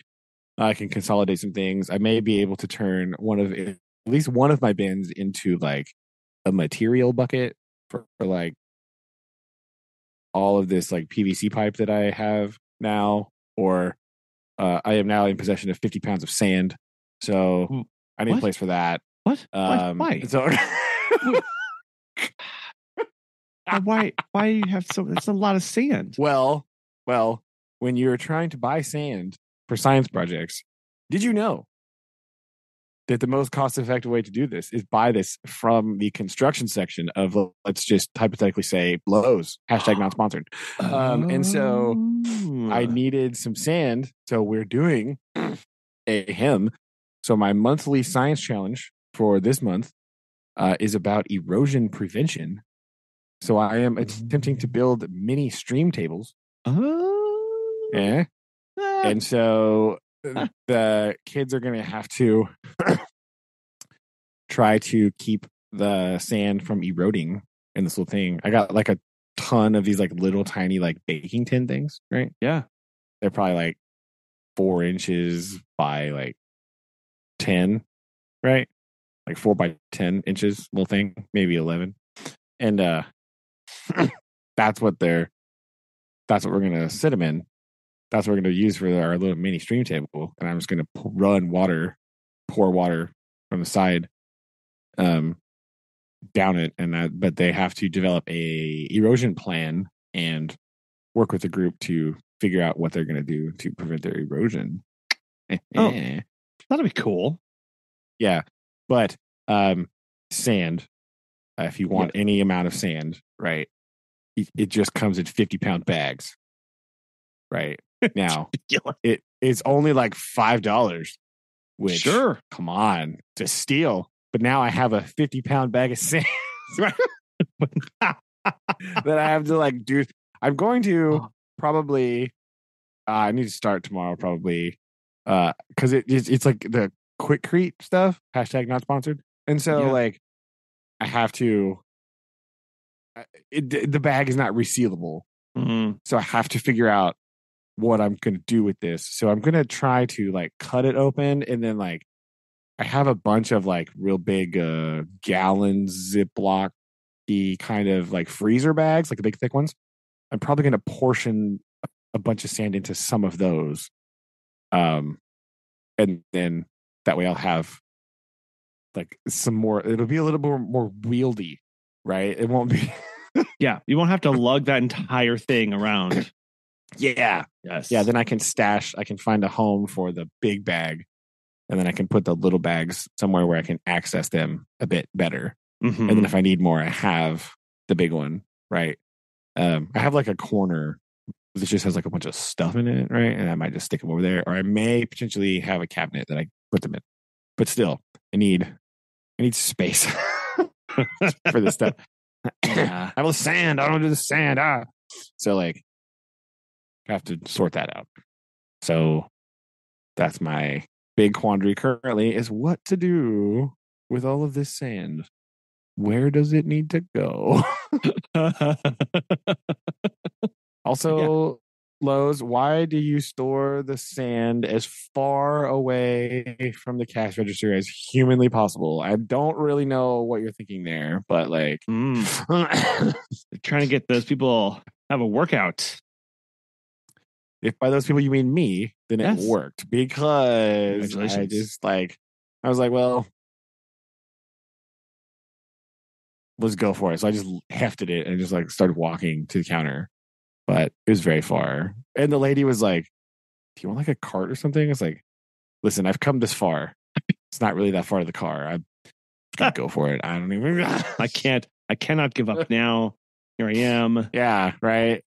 I can consolidate some things. I may be able to turn at least one of my bins into like a material bucket for like all of this like PVC pipe that I have now, or I am now in possession of 50 pounds of sand. So I need a place for that. What? Why? So why you have that's a lot of sand? Well, when you're trying to buy sand for science projects, did you know that the most cost-effective way to do this is buy this from the construction section of, let's just hypothetically say, Lowe's, hashtag not sponsored. And so I needed some sand. So we're doing a hymn. So my monthly science challenge for this month is about erosion prevention. So I am attempting to build mini stream tables. Yeah. And so the kids are going to have to try to keep the sand from eroding in this little thing. I got like a ton of these like little tiny like baking tin things, right? Yeah. They're probably like 4 inches by like 10, right? Like 4 by 10 inches little thing, maybe 11. And that's what we're going to sit them in. That's what we're going to use for our little mini stream table. And I'm just going to pour water from the side down it. But they have to develop a erosion plan and work with the group to figure out what they're going to do to prevent their erosion. That'll be cool. Yeah. But Sand. If you want any amount of sand, right? It just comes in 50-pound bags, right? Now it's only like $5, which come on, to steal. But now I have a 50-pound bag of sand that I have to like do. I'm going to probably. I need to start tomorrow probably, because it's like the Quickcrete stuff. # not sponsored, and so like I have to. The bag is not resealable, so I have to figure out what I'm going to do with this. So I'm going to try to like cut it open, and then like I have a bunch of like real big gallon Ziploc kind of like freezer bags, like the big thick ones. I'm probably going to portion a bunch of sand into some of those, and then that way I'll have like some more. It'll be a little more wieldy, right? It won't be. Yeah, you won't have to lug that entire thing around. Yeah. Yes. Yeah, then I can find a home for the big bag, and then I can put the little bags somewhere where I can access them a bit better. And then if I need more, I have the big one, right? I have like a corner that just has like a bunch of stuff in it, right? And I might just stick them over there, or I may potentially have a cabinet that I put them in. But still, I need space for this stuff. I have the sand. I don't do the sand. So like, I have to sort that out. So that's my big quandary currently, is what to do with all of this sand. Where does it need to go? Also, Lowe's, why do you store the sand as far away from the cash register as humanly possible? I don't really know what you're thinking there, but like trying to get those people have a workout. If by those people you mean me, then it worked, because I was like, well, let's go for it. So I just hefted it and just like started walking to the counter, but it was very far. And the lady was like, do you want like a cart or something? It's like, listen, I've come this far. It's not really that far to the car. I'm gonna go for it. I don't even. I cannot give up now. Here I am. Yeah, right.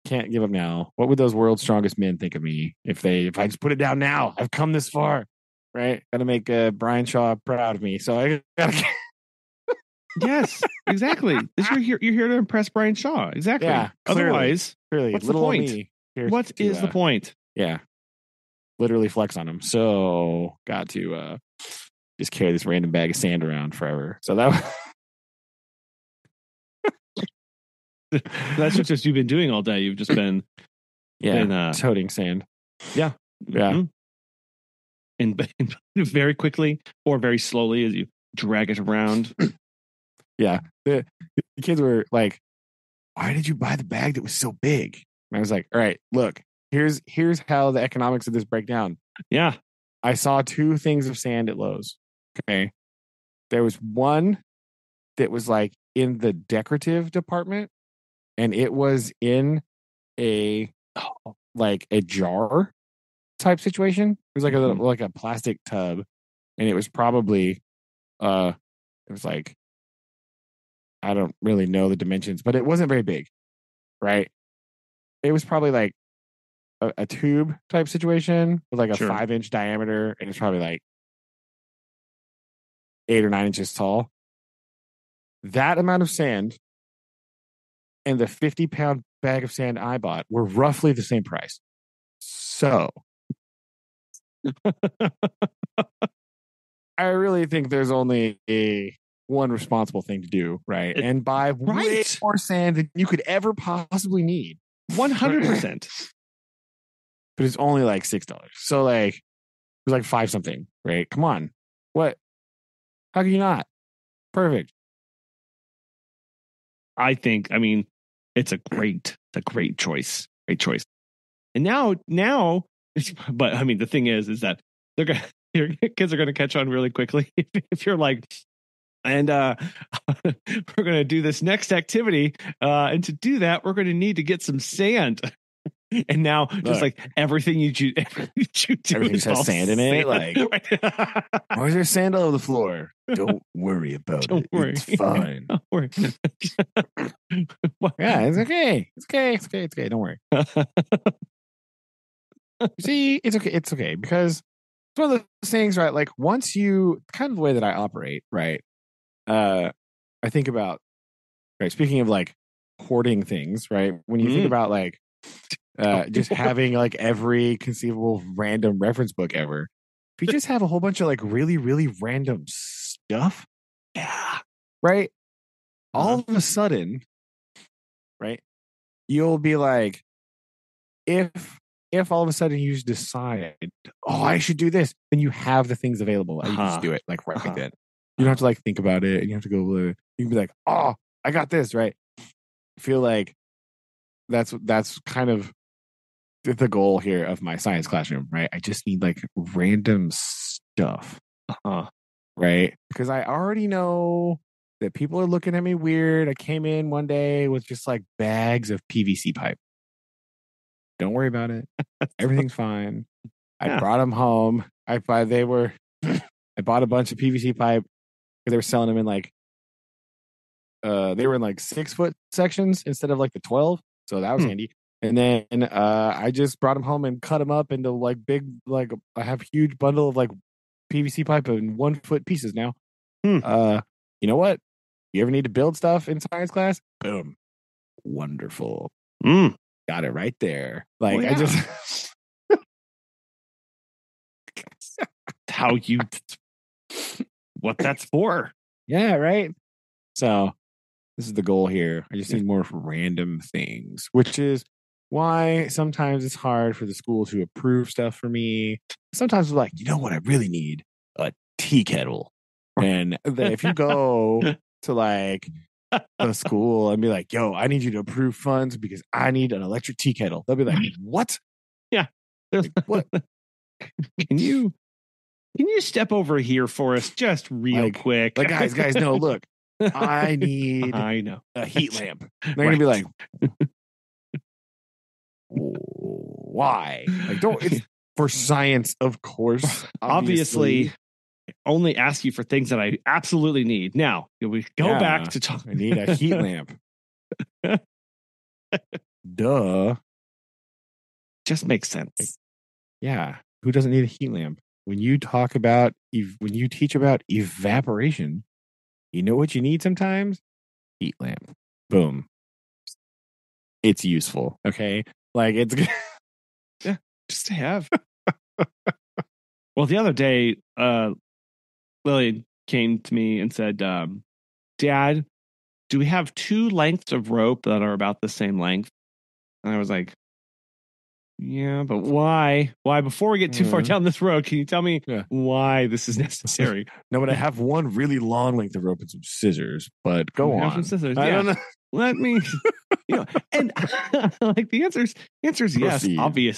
Can't give up now. What would those world's strongest men think of me if I just put it down now? I've come this far, right? Got to make Brian Shaw proud of me. So I gotta. Yes, exactly. You're here to impress Brian Shaw. Exactly. Yeah. Otherwise, what's the point? What is the point? Yeah. Literally flex on him. So got to just carry this random bag of sand around forever. So that. That's just you've been doing all day. You've just been toting sand. Yeah. And very quickly or very slowly as you drag it around. Yeah. The kids were like, why did you buy the bag that was so big? And I was like, all right, look, here's how the economics of this break down. Yeah. I saw 2 things of sand at Lowe's. Okay. There was one that was like in the decorative department, and it was in a jar type situation. It was like a plastic tub, and it was probably it was like, I don't really know the dimensions, but it wasn't very big, right? It was probably like a tube type situation with like a 5-inch diameter, and it's probably like 8 or 9 inches tall. That amount of sand and the 50-pound bag of sand I bought were roughly the same price. So I really think there's only one responsible thing to do, right? And buy way more sand than you could ever possibly need. 100%. But it's only like $6. So like, it was like 5 something, right? Come on. What? How can you not? Perfect. I mean, it's a great choice. Great choice. And now, but I mean, the thing is that your kids are going to catch on really quickly if you're like, and we're going to do this next activity. And to do that, we're going to need to get some sand. And now just like everything you do everything just has sand in it. Like, why is there sand all over the floor? Don't worry about Don't it. worry. It's fine. Don't worry. Yeah, it's okay. It's okay. It's okay. It's okay. Don't worry. See, it's okay. It's okay because it's one of those things, right? Like once you kind of the way that I operate, right? I think about right. Speaking of like hoarding things, right? When you think about like just having like every conceivable random reference book ever, if you just have a whole bunch of like really, really random stuff, yeah, right? All of a sudden, right? You'll be like, if all of a sudden you just decide, oh, I should do this, then you have the things available and you can just do it like right then. You don't have to like think about it and you have to go, you can be like, oh, I got this, right? I feel like that's kind of the goal here of my science classroom, right? I just need like random stuff, right? Because I already know that people are looking at me weird. I came in one day with just like bags of PVC pipe. Don't worry about it. Everything's fine. I brought them home. I bought a bunch of PVC pipe because they were selling them in like they were in like 6-foot sections instead of like the 12. So that was handy. And then I just brought them home and cut them up into like big, like I have a huge bundle of like PVC pipe in 1-foot pieces now. You know what? You ever need to build stuff in science class? Boom. Wonderful. Got it right there. Like I just how you what that's for. Yeah, right. So this is the goal here. I just need more random things, which is why sometimes it's hard for the school to approve stuff for me. Sometimes it's like, you know what I really need? A tea kettle. And if you go to like a school and be like, yo, I need you to approve funds because I need an electric tea kettle. They'll be like, what? Yeah. Like, what? Can you step over here for us just real quick? Like guys, no, look. I need a heat lamp. They're gonna be like, why? Like, don't it's for science, of course. Obviously only ask you for things that I absolutely need. Now, we go back to talk. I need a heat lamp. Duh. Just makes sense. Yeah. Who doesn't need a heat lamp? When you talk about when you teach about evaporation, you know what you need sometimes? Heat lamp. Boom. It's useful. Okay. Like it's yeah, just to have. Well, the other day, Lily came to me and said, Dad, do we have 2 lengths of rope that are about the same length? And I was like, yeah, but why? Why? Before we get too far down this road, can you tell me why this is necessary? No, but I have one really long length of rope and some scissors, but go on. Some scissors. I don't know. Let me, and like the answer is yes,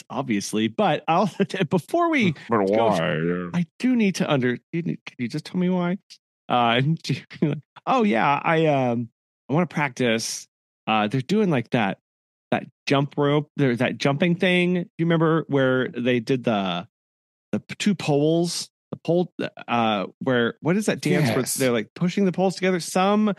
obviously. But I'll before we but why? I do need to can you just tell me why? Oh yeah, I want to practice. They're doing like that jump rope. There's that jumping thing. Do you remember where they did the 2 poles? The pole, where what is that dance where they're like pushing the poles together? Isn't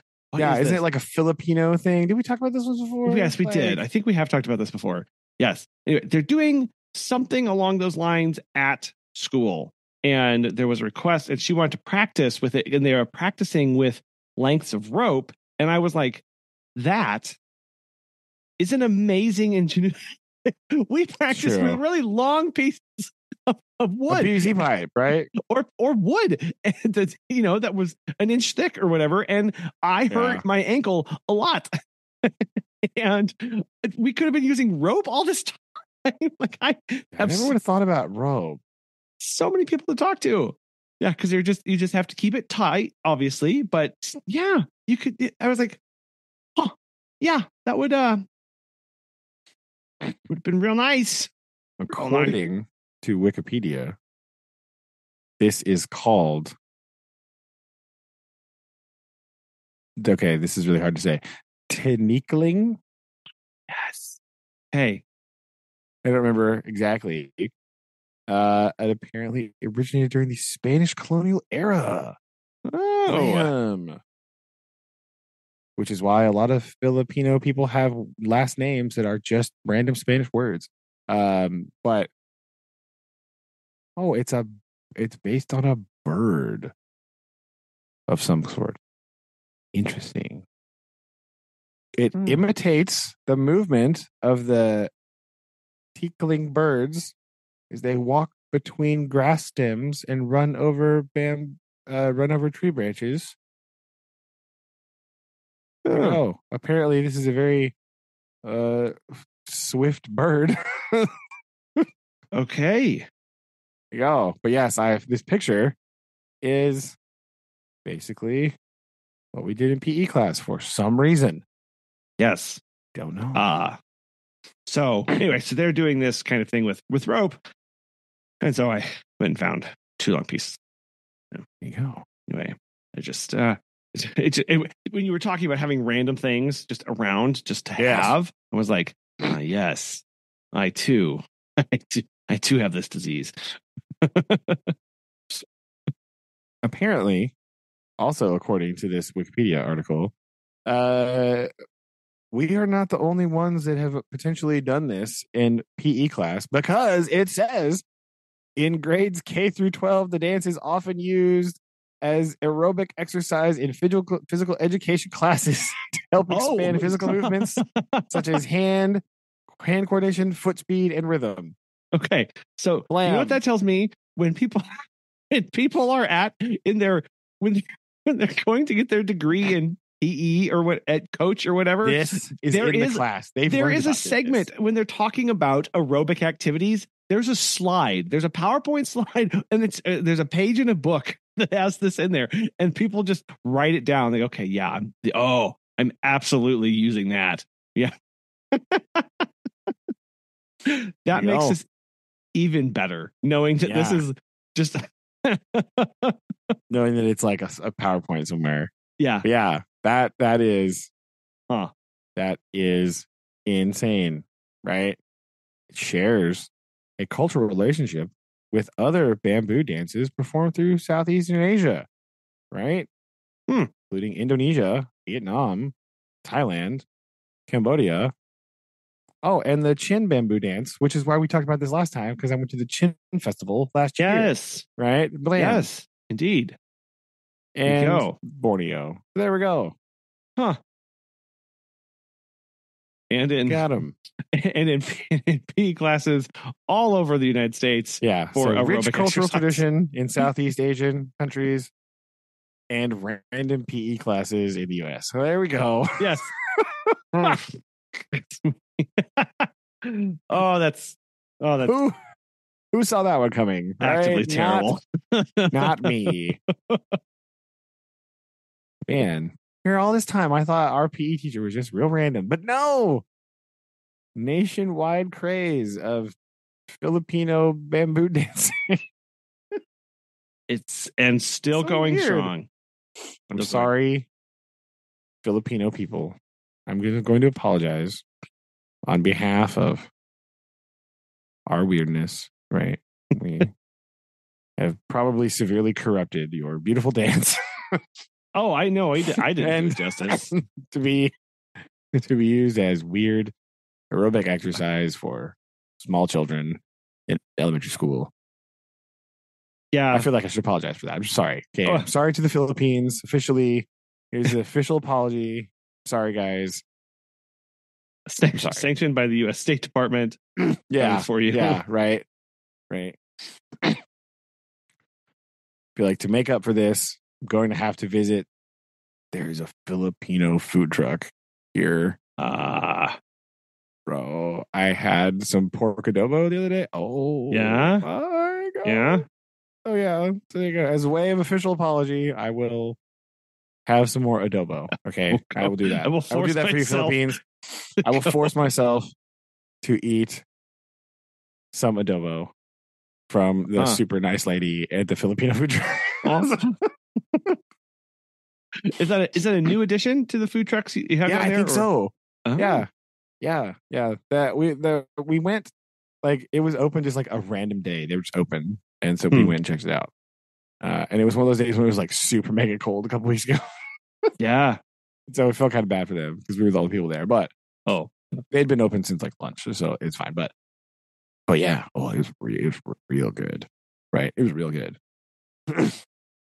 it like a Filipino thing? Did we talk about this one before? Yes, we did. I think we have talked about this before. Yes. Anyway, they're doing something along those lines at school. And there was a request, and she wanted to practice with it. And they were practicing with lengths of rope. And I was like, that is an amazing engineer. We practice with really long pieces of wood, a PVC pipe, right? Or wood, and that was an inch thick or whatever. And I hurt my ankle a lot, and we could have been using rope all this time. Like I never would have thought about rope. So many people to talk to. Yeah, because you just have to keep it tight, obviously. But yeah, you could. I was like, oh, yeah, that would have been real nice. According to Wikipedia, this is called. Okay, this is really hard to say. Tinnikling. Yes. Hey, I don't remember exactly. It apparently originated during the Spanish colonial era. Oh, Which is why a lot of Filipino people have last names that are just random Spanish words. But it's based on a bird of some sort. Interesting. It imitates the movement of the tickling birds as they walk between grass stems and run over tree branches. Oh, apparently this is a very swift bird. okay. Go. But yes, this picture is basically what we did in PE class for some reason. Yes. Don't know. So anyway, so they're doing this kind of thing with rope. And so I went and found 2 long pieces. There you go. Anyway, I just when you were talking about having random things just around just to have, I was like, yes, I too have this disease. Apparently, also according to this Wikipedia article, we are not the only ones that have potentially done this in PE class, because it says in grades K through 12, the dance is often used as aerobic exercise in physical education classes to help expand physical movements such as hand coordination, foot speed, and rhythm. Okay, so you know what that tells me? When people are when they're going to get their degree in PE or what at coach or whatever, this is the class. There is a segment when they're talking about aerobic activities. There's a slide. There's a PowerPoint slide, and there's a page in a book that has this in there, and people just write it down. They go, okay, yeah, I'm absolutely using that. Yeah, that makes this even better, knowing that this is just knowing that it's like a PowerPoint somewhere. Yeah, but yeah, that is, that is insane, right? It shares a cultural relationship with other bamboo dances performed through Southeastern Asia, right? Including Indonesia, Vietnam, Thailand, Cambodia. Oh, and the Chin bamboo dance, which is why we talked about this last time, because I went to the Chin festival last year. Yes. Right? Blam. Yes, indeed. And Borneo. There we go. Huh. And got him. And in PE classes all over the United States. Yeah. For so rich cultural exercise. Tradition in Southeast Asian countries and random PE classes in the US. So there we go. Yes. That's who saw that one coming? Actively terrible. Not me. Man, here all this time I thought our PE teacher was just real random, but no. Nationwide craze of Filipino bamboo dancing. It's and still so going weird. Strong. I'm sorry, Filipino people. I'm going to apologize on behalf of our weirdness, right? We have probably severely corrupted your beautiful dance. Oh, I know. I didn't do justice. to be used as weird aerobic exercise for small children in elementary school. Yeah. I feel like I should apologize for that. I'm sorry. Okay. I'm sorry to the Philippines. Officially, here's the official apology. Sorry, guys. Sanctioned by the U.S. State Department. Yeah. For you. Yeah. Right. I feel like to make up for this, I'm going to have to visit. There's a Filipino food truck here. Bro, I had some pork adobo the other day. Oh, yeah. My God. Yeah. Oh, yeah. So there you go. As a way of official apology, I will have some more adobo. Okay. I will do that. I will do that for you, Philippines. I will force myself to eat some adobo from the super nice lady at the Filipino food truck. Awesome. Is that a new addition to the food trucks you have down there? I think so. Oh. Yeah. That we went like it was open just like a random day. They were just open, and so we went and checked it out. And it was one of those days when it was like super mega cold a couple weeks ago. Yeah. So it felt kind of bad for them because we were the only people there. But they'd been open since like lunch, so it's fine. But yeah, it was real good, right? It was real good.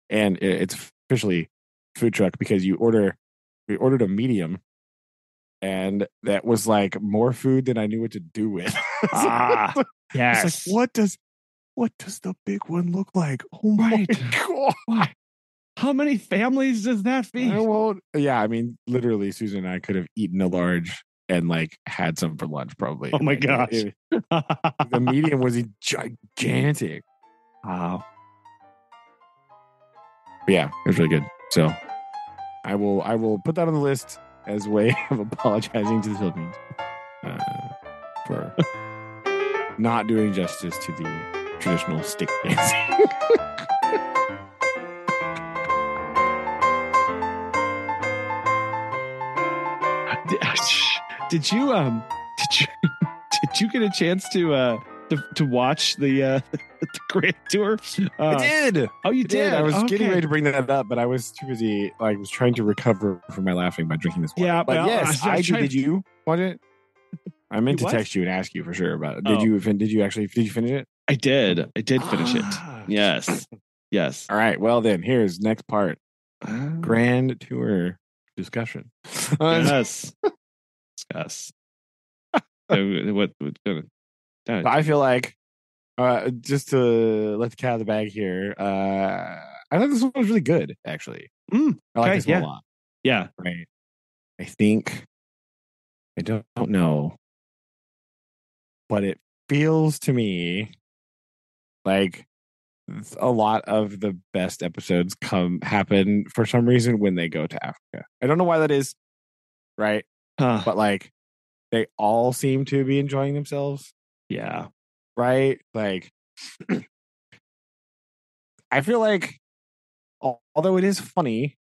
And it's officially food truck because we ordered a medium, and that was like more food than I knew what to do with. Yes. It's like, what does the big one look like? Oh my God. Why? How many families does that feed? I mean, literally, Susan and I could have eaten a large and like had some for lunch, probably. Oh my gosh. The medium was gigantic. Wow. But yeah, it was really good. So I will put that on the list as a way of apologizing to the Philippines for not doing justice to the traditional stick dancing. Did you get a chance to watch the Grand Tour? I did. Oh, you did. I was getting ready to bring that up, but I was too busy. I was trying to recover from my laughing by drinking this water. Yeah, but yes, I did. Did you watch it? I meant to text you and ask you for sure about it. Did you finish it? I did. I did finish it. Yes. Yes. All right. Well, then here's next part. Grand Tour discussion. Yes. Discuss. What? I feel like just to let the cat out of the bag here. I thought this one was really good. Actually, I like this one a lot. Yeah. Right. I think I don't know, but it feels to me like a lot of the best episodes happen for some reason when they go to Africa. I don't know why that is, right? But like they all seem to be enjoying themselves. Yeah. Right? Like I feel like although it is funny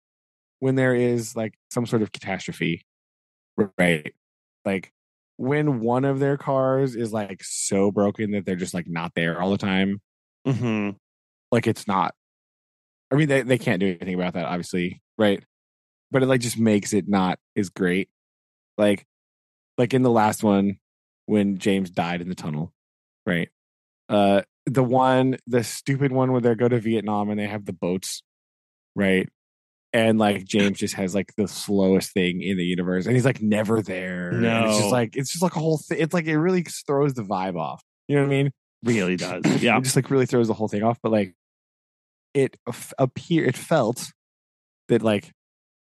when there is like some sort of catastrophe, right? Like when one of their cars is like so broken that they're just like not there all the time. Mm-hmm. Like it's not. I mean, they can't do anything about that, obviously, right? But it like just makes it not as great. Like in the last one when James died in the tunnel, right? The stupid one where they go to Vietnam and they have the boats, right? And like James just has like the slowest thing in the universe, and he's like never there. No, and it's just like a whole thing. It's like it really throws the vibe off. You know what I mean? Really does. Yeah, it just like really throws the whole thing off. But like it felt that like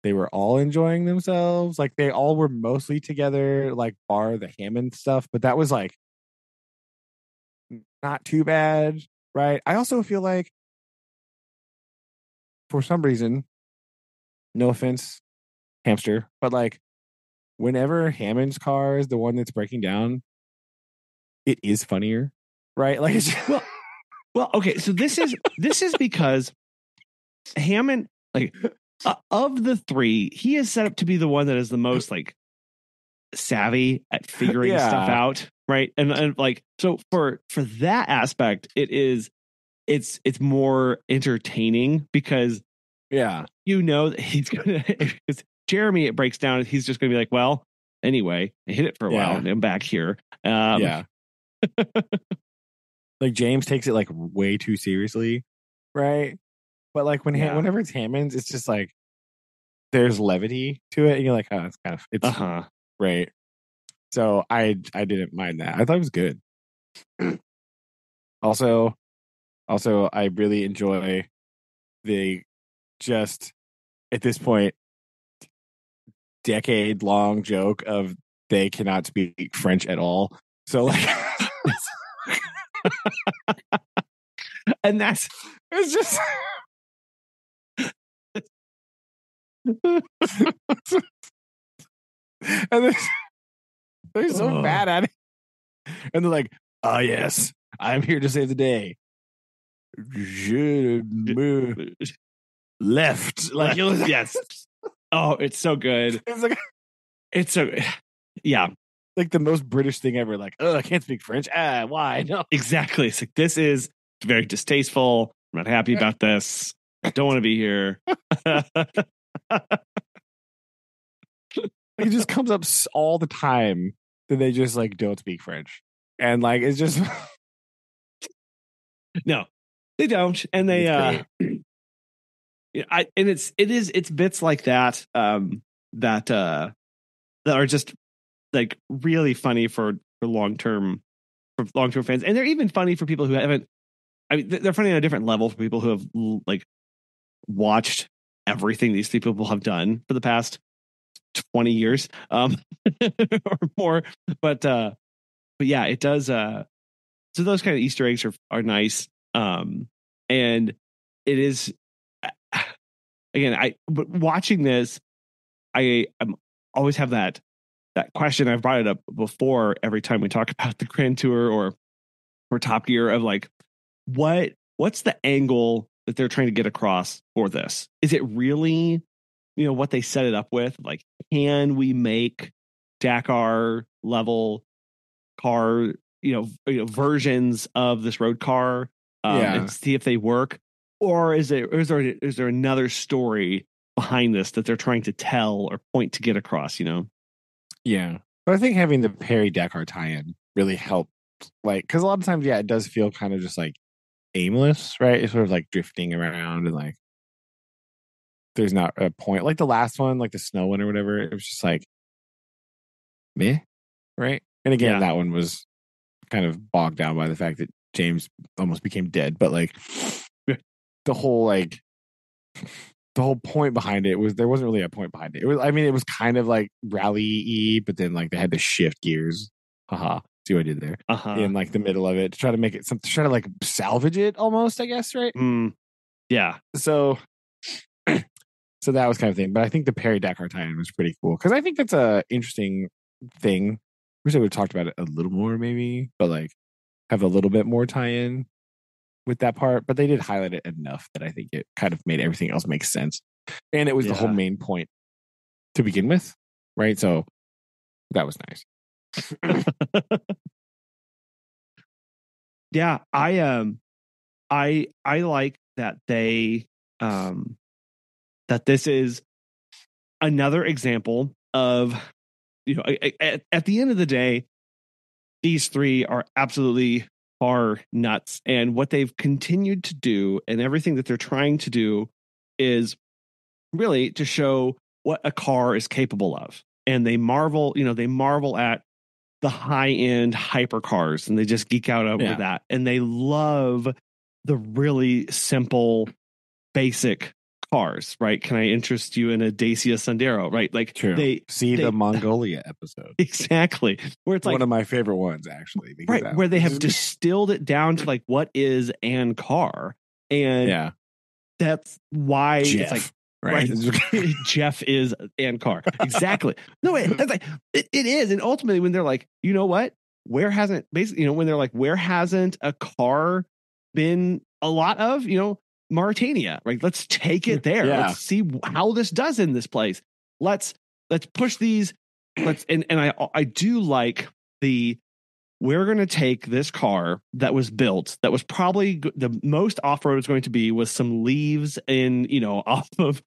they were all enjoying themselves. Like they all were mostly together, like bar the Hammond stuff. But that was like not too bad, right? I also feel like for some reason, no offense, hamster, but like whenever Hammond's car is the one that's breaking down, it is funnier, right? Like it's well, okay. So this is because Hammond, like of the three, he is set up to be the one that is the most like savvy at figuring stuff out, right? And like so for that aspect, it's more entertaining because you know that he's gonna because Jeremy, it breaks down, he's just gonna be like, well, anyway, I hit it for a while and I'm back here. Like James takes it like way too seriously, right? But like whenever it's Hammond's, it's just like there's levity to it, and you're like, oh, it's right. So I didn't mind that. I thought it was good. Also, I really enjoy the just at this point decade-long joke of they cannot speak French at all. So like, and it's just. And they're so bad at it. And they're like, oh, yes, I'm here to save the day. Je me left. Like, yes. Oh, it's so good. It's like, it's so, yeah. like the most British thing ever. Like, oh, I can't speak French. Why? No, exactly. It's like, this is very distasteful. I'm not happy about this. I don't want to be here. It just comes up all the time that they just like don't speak French, and like it's just no, they don't, and they it's bits like that that are just like really funny for long term fans, and they're even funny for people who haven't. I mean, they're funny on a different level for people who have like watched everything these three people have done for the past 20 years or more. But yeah, it does. So those kind of Easter eggs are nice. And it is again, but watching this, I'm always have that question. I've brought it up before every time we talk about the Grand Tour or Top Gear of like, what's the angle that they're trying to get across for this? Is it really, what they set it up with? Like, can we make Dakar level car, versions of this road car and see if they work? Or is there another story behind this that they're trying to tell or point to get across, Yeah. But I think having the Perry Dakar tie-in really helped, like, because a lot of times, it does feel kind of just like aimless, right? It's sort of like drifting around and like there's not a point. Like the last one, like the snow one or whatever, it was just like meh, right? And again, that one was kind of bogged down by the fact that James almost became dead. But like the whole point behind it was there wasn't really a point behind it. It was kind of like rally-y, but then like they had to shift gears. Haha. See what I did there? In like the middle of it to try to make it to try to like salvage it almost, I guess, right? Yeah. So that was kind of thing. But I think the Perry Dakar tie-in was pretty cool because I think that's a interesting thing. Wish I would have talked about it a little more, maybe, but like have a little bit more tie-in with that part. But they did highlight it enough that I think it kind of made everything else make sense. And it was the whole main point to begin with, right? So that was nice. Yeah, I like that they that this is another example of, at the end of the day, these three are absolutely bar nuts, and what they've continued to do and everything that they're trying to do is really to show what a car is capable of. And they marvel at the high-end hypercars, and they just geek out over that. And they love the really simple, basic cars, right? Can I interest you in a Dacia Sandero, right? Like the Mongolia episode. Exactly. Where it's like one of my favorite ones, actually. Right, where they have distilled it down to like what is an car. And that's why Jeff. It's like, right. Jeff is an car. Exactly. No, it's like it is. And ultimately, when they're like, you know what? Where hasn't a car been a lot of, Mauritania, right? Let's take it there. Yeah. Let's see how this does in this place. Let's push these. And I do like we're going to take this car that was built, that was probably the most off-road it's going to be, with some leaves in, off of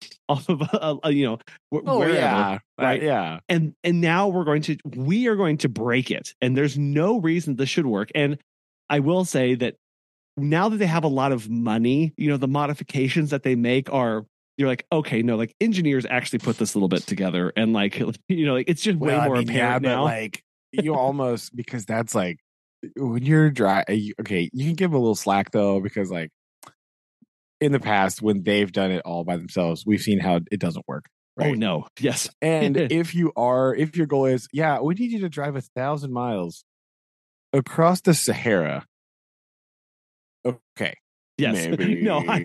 wherever, right? Yeah. And now we are going to break it. And there's no reason this should work. And I will say that now that they have a lot of money, the modifications that they make you're like, okay, no, like engineers actually put this little bit together, and like, like it's just way more apparent now. But like, you almost, because that's like when you're dry. Okay, you can give them a little slack though, because like in the past when they've done it all by themselves, we've seen how it doesn't work. Right? Oh no, yes. And if your goal is, we need you to drive 1,000 miles across the Sahara. Okay. Yes. Maybe. No, I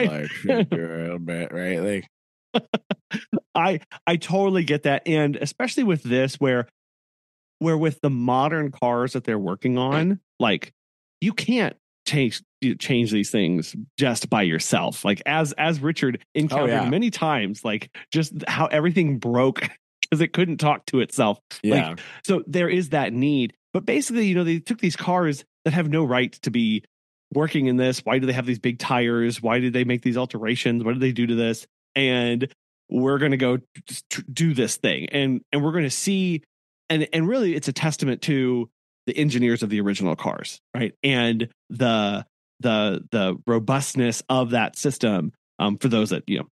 like a little bit, right? Like, I totally get that, and especially with this, where with the modern cars that they're working on, like you can't change these things just by yourself. Like as Richard encountered many times, like just how everything broke because it couldn't talk to itself. Yeah. Like, so there is that need. But basically, you know, they took these cars that have no right to be working in this. Why do they have these big tires? Why did they make these alterations? What did they do to this? And we're going to go do this thing. And we're going to see, and really it's a testament to the engineers of the original cars, right? And the robustness of that system, for those that, you know,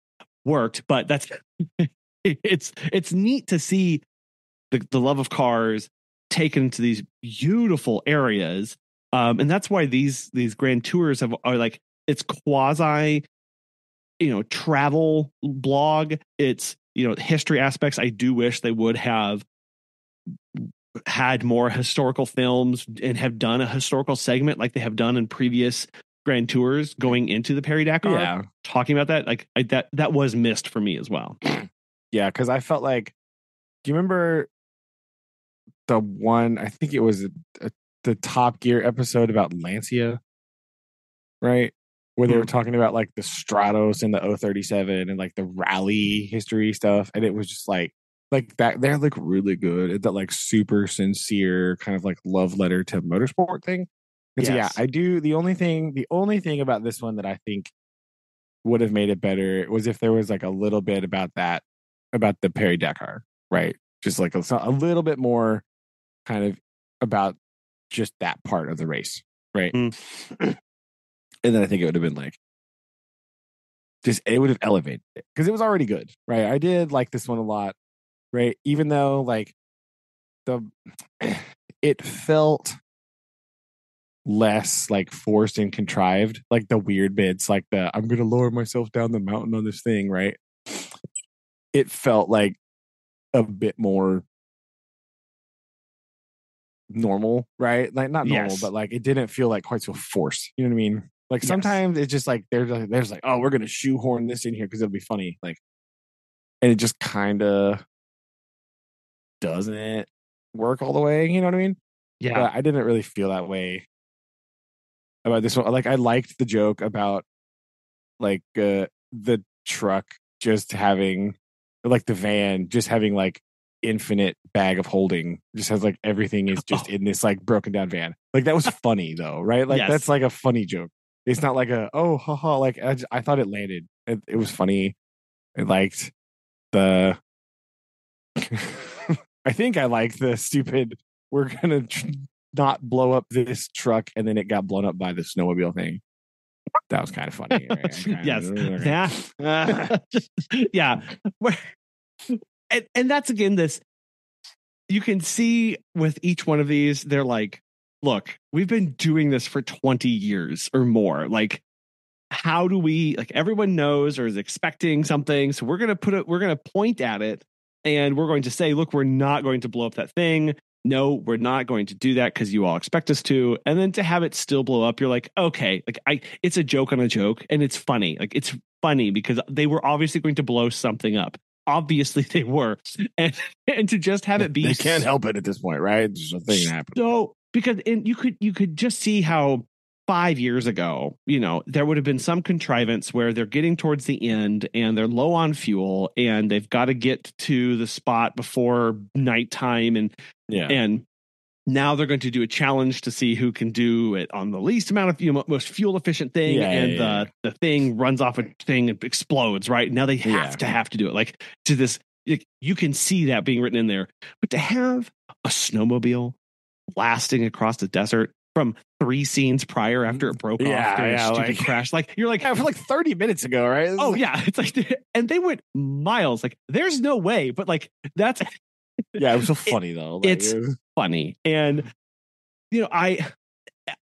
worked. But that's it's neat to see the love of cars taken to these beautiful areas. And that's why these grand tours are like, it's quasi, you know, travel blog. It's, you know, history aspects. I do wish they would have had more historical films and have done a historical segment like they have done in previous grand tours going into the Perry Dakar. Yeah. Talking about that, like that was missed for me as well. Yeah, because I felt like, do you remember the one, I think it was the Top Gear episode about Lancia, right? Where they were talking about like the Stratos and the 037 and like the rally history stuff. And it was just like that, they're like really good at that, like super sincere kind of like love letter to motorsport thing. And so, yeah, I do. The only thing about this one that I think would have made it better was if there was like a little bit about the Perry Dakar, right? Just like a little bit more kind of about just that part of the race, right? And then I think it would have been like, it would have elevated it because it was already good, right? I did like this one a lot, right? Even though like it felt less like forced and contrived, like the weird bits, like the I'm gonna lower myself down the mountain on this thing, right? It felt like a bit more normal, right? Like not normal, but like it didn't feel like quite so forced. You know what I mean? Like sometimes it's just like there's like, oh, we're gonna shoehorn this in here because it'll be funny, like, and it just kind of doesn't work all the way. You know what I mean? Yeah. But I didn't really feel that way about this one. Like I liked the joke about like the truck just having, like the van just having like infinite bag of holding, just has like everything is just in this like broken down van. Like that was funny though, right? Like that's like a funny joke. It's not like a oh haha. Like I thought it landed. It was funny. I liked the. I think I liked the stupid. We're gonna not blow up this truck, and then it got blown up by the snowmobile thing. That was kind of funny. Right? Yes. Yeah. And that's again this. You can see with each one of these, they're like, look, we've been doing this for 20 years or more. Like, how do we, like, everyone knows or is expecting something. So we're going to point at it and we're going to say, look, we're not going to blow up that thing. No, we're not going to do that because you all expect us to. And then to have it still blow up, you're like, okay, like it's a joke on a joke and it's funny. Like it's funny because they were obviously going to blow something up. Obviously they were, and to just have it be, they can't help it at this point, right? It's just a thing that happened. So because you could just see how 5 years ago, you know, there would have been some contrivance where they're getting towards the end and they're low on fuel and they've got to get to the spot before nighttime, and now they're going to do a challenge to see who can do it on the least amount of most fuel efficient thing. The thing runs off a thing and explodes. Right now they have to do it like to this. You can see that being written in there, but to have a snowmobile blasting across the desert from 3 scenes prior after it broke off during a stupid crash, like you're like for like 30 minutes ago, right? Oh yeah, it's like, and they went miles. Like there's no way, but like that's. Yeah, it was so funny though. Like, it's funny, and you know,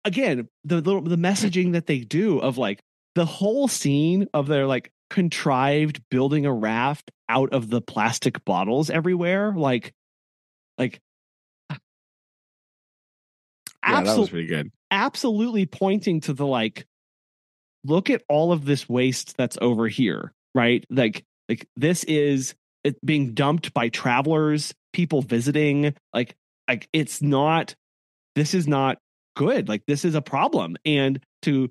again the messaging that they do of like the whole scene of their like contrived building a raft out of the plastic bottles everywhere, like that was pretty good. Absolutely pointing to the like, look at all of this waste that's over here, right? Like this is it being dumped by travelers, people visiting, like it's not, this is not good. Like this is a problem. And to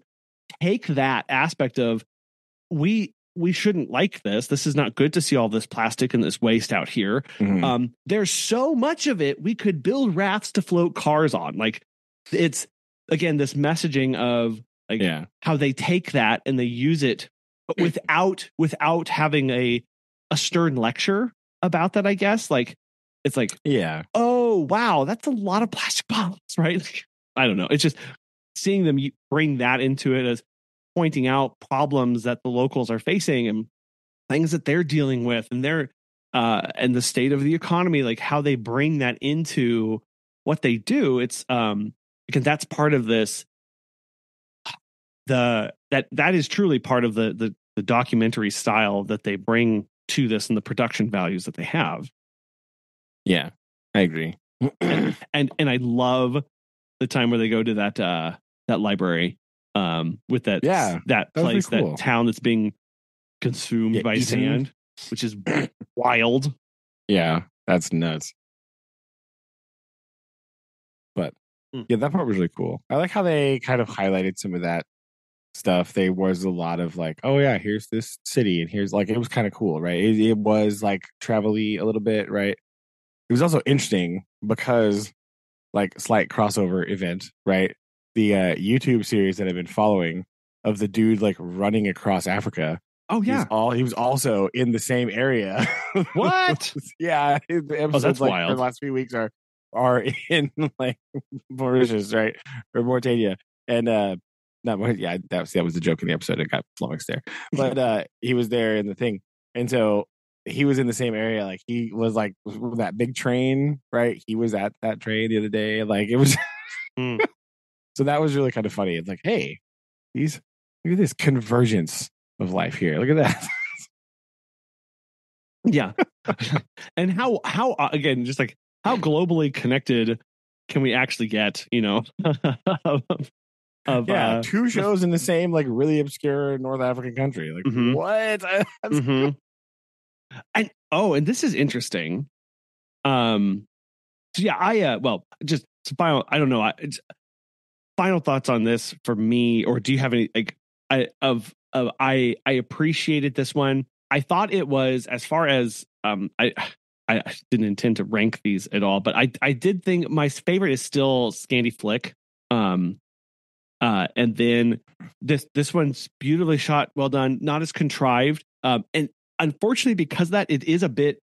take that aspect of we shouldn't like this. This is not good to see all this plastic and this waste out here. There's so much of it. We could build rafts to float cars on. Like, it's again this messaging of like how they take that and they use it, but without having a stern lecture about that. I guess like it's like oh wow, that's a lot of plastic bottles, right? I don't know. It's just seeing them bring that into it as pointing out problems that the locals are facing and things that they're dealing with and their and the state of the economy, like how they bring that into what they do. It's because that's part of this that is truly part of the documentary style that they bring to this and the production values that they have. Yeah, I agree. and I love the time where they go to that library with that place, cool. That town that's being consumed by sand, which is wild. Yeah, that's nuts. But yeah, that part was really cool. I like how they kind of highlighted some of that stuff. There was a lot of like, oh yeah, here's this city, and here's like, it was kind of cool, right? It was like travel-y a little bit, right? It was also interesting because like slight crossover event, right? The YouTube series that I've been following of the dude like running across Africa. Oh yeah, he was also in the same area. What? Yeah, the episodes that's like wild. for the last few weeks are in like Mauritius, right, or Mauritania, and not yeah, that was the joke in the episode. It got flummoxed there, but he was there in the thing, and so he was in the same area. Like he was like that big train, right? He was at that train the other day. Like it was, so that was really kind of funny. It's like, hey, look at this convergence of life here. Look at that. Yeah, and how again, just like how globally connected can we actually get? You know, of two shows in the same like really obscure North African country. Like what? And this is interesting. So yeah, just final. I don't know. Final thoughts on this for me, or do you have any like? I appreciated this one. I thought it was, as far as I didn't intend to rank these at all, but I did think my favorite is still Scandi Flick. And then this one's beautifully shot, well done, not as contrived. And unfortunately, because of that, it is a bit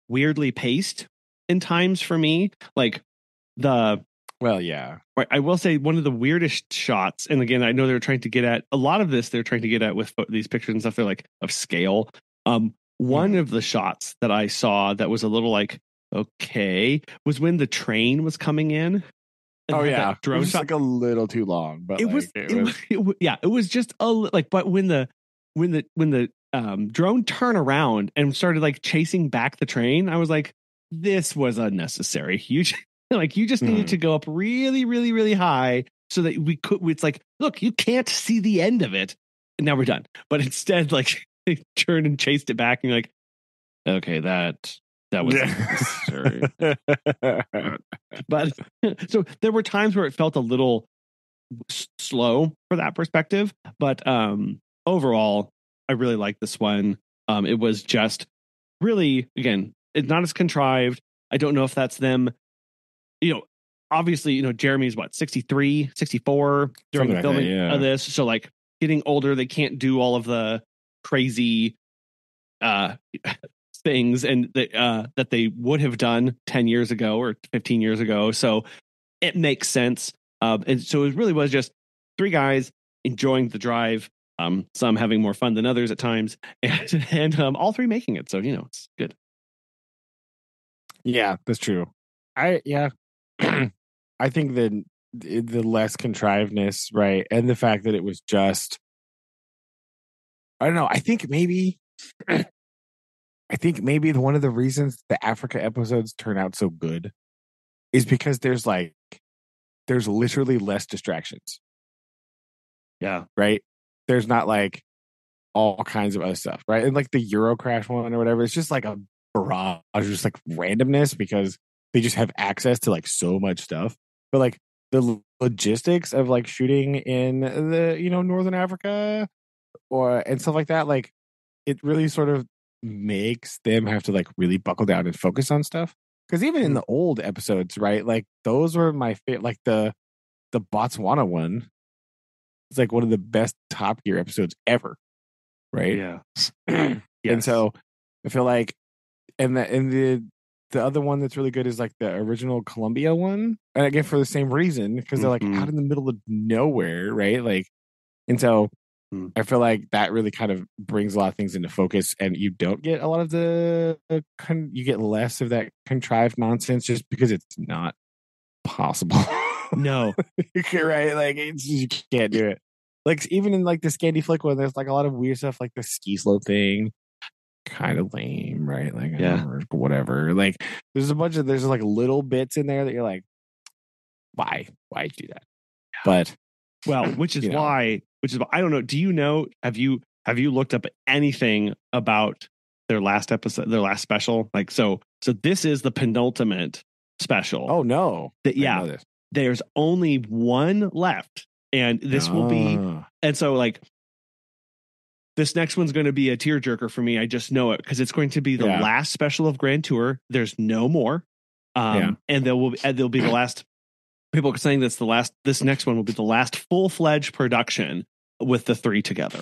weirdly paced in times for me. Like yeah. I will say one of the weirdest shots, and again, I know they're trying to get at a lot of this. They're trying to get at with these pictures and stuff. They're like of scale. One of the shots that I saw that was a little like okay was when the train was coming in. Oh yeah, drone shot like a little too long, but it was just a like. But when the drone turned around and started like chasing back the train, I was like, this was unnecessary. You just needed to go up really, really, really high so that we could. It's like, look, you can't see the end of it, and now we're done. But instead, like, they turned and chased it back, and you're like, okay, that was necessary. But so there were times where it felt a little slow for that perspective, but overall, I really liked this one. It was just really, again, it's not as contrived. I don't know if that's them. You know, obviously, you know, Jeremy's 63, 64 during the filming of this. So like getting older, they can't do all of the crazy things and that they would have done 10 years ago or 15 years ago. So it makes sense. And so it really was just three guys enjoying the drive. Some having more fun than others at times, and all three making it. So, you know, it's good. Yeah, that's true. I think the less contrivedness, right, and the fact that it was just, I don't know. I think maybe one of the reasons the Africa episodes turn out so good is because there's literally less distractions. Yeah. Right. There's not like all kinds of other stuff, right? And like the Euro crash one or whatever, it's just like a barrage, just like randomness because they just have access to like so much stuff. But like the logistics of like shooting in the, you know, Northern Africa and stuff like that, like it really sort of makes them have to like really buckle down and focus on stuff. Because even in the old episodes, right? Like those were my favorite. Like the Botswana one is like one of the best Top Gear episodes ever, right? Yeah. And so I feel like, and the other one that's really good is like the original Columbia one, and again for the same reason, because they're like out in the middle of nowhere, right? Like, and so I feel like that really kind of brings a lot of things into focus, and you don't get a lot of you get less of that contrived nonsense just because it's not possible. No, right? Like you can't do it. Like even in like the Scandy Flick one, there's like a lot of weird stuff, like the ski slope thing, kind of lame, right? Like or whatever. Like there's like little bits in there that you're like, why do that? But well, which is why I don't know. Do you know? Have you looked up anything about their last episode, their last special? Like so this is the penultimate special. Oh no, there's only one left, and this will be, and so like this next one's going to be a tearjerker for me. I just know it because it's going to be the last special of Grand Tour. There's no more, and there'll be the last. People are saying this next one will be the last full-fledged production with the three together.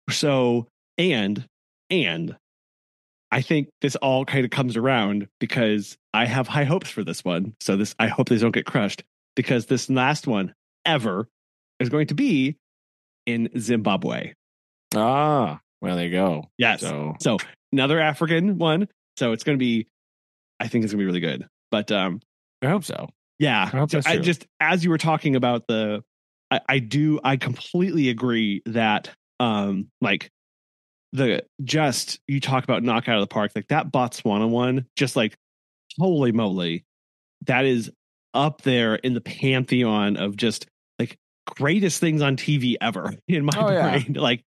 So and I think this all kind of comes around because I have high hopes for this one. So I hope these don't get crushed, because this last one ever is going to be in Zimbabwe. Well, there you go. Yes. So another African one. So it's going to be, I think it's going to be really good. But I hope so. Yeah. I just, as you were talking about I completely agree that like you talk about knock out of the park, like that Botswana one, just like holy moly, that is up there in the pantheon of just like greatest things on TV ever in my brain. Like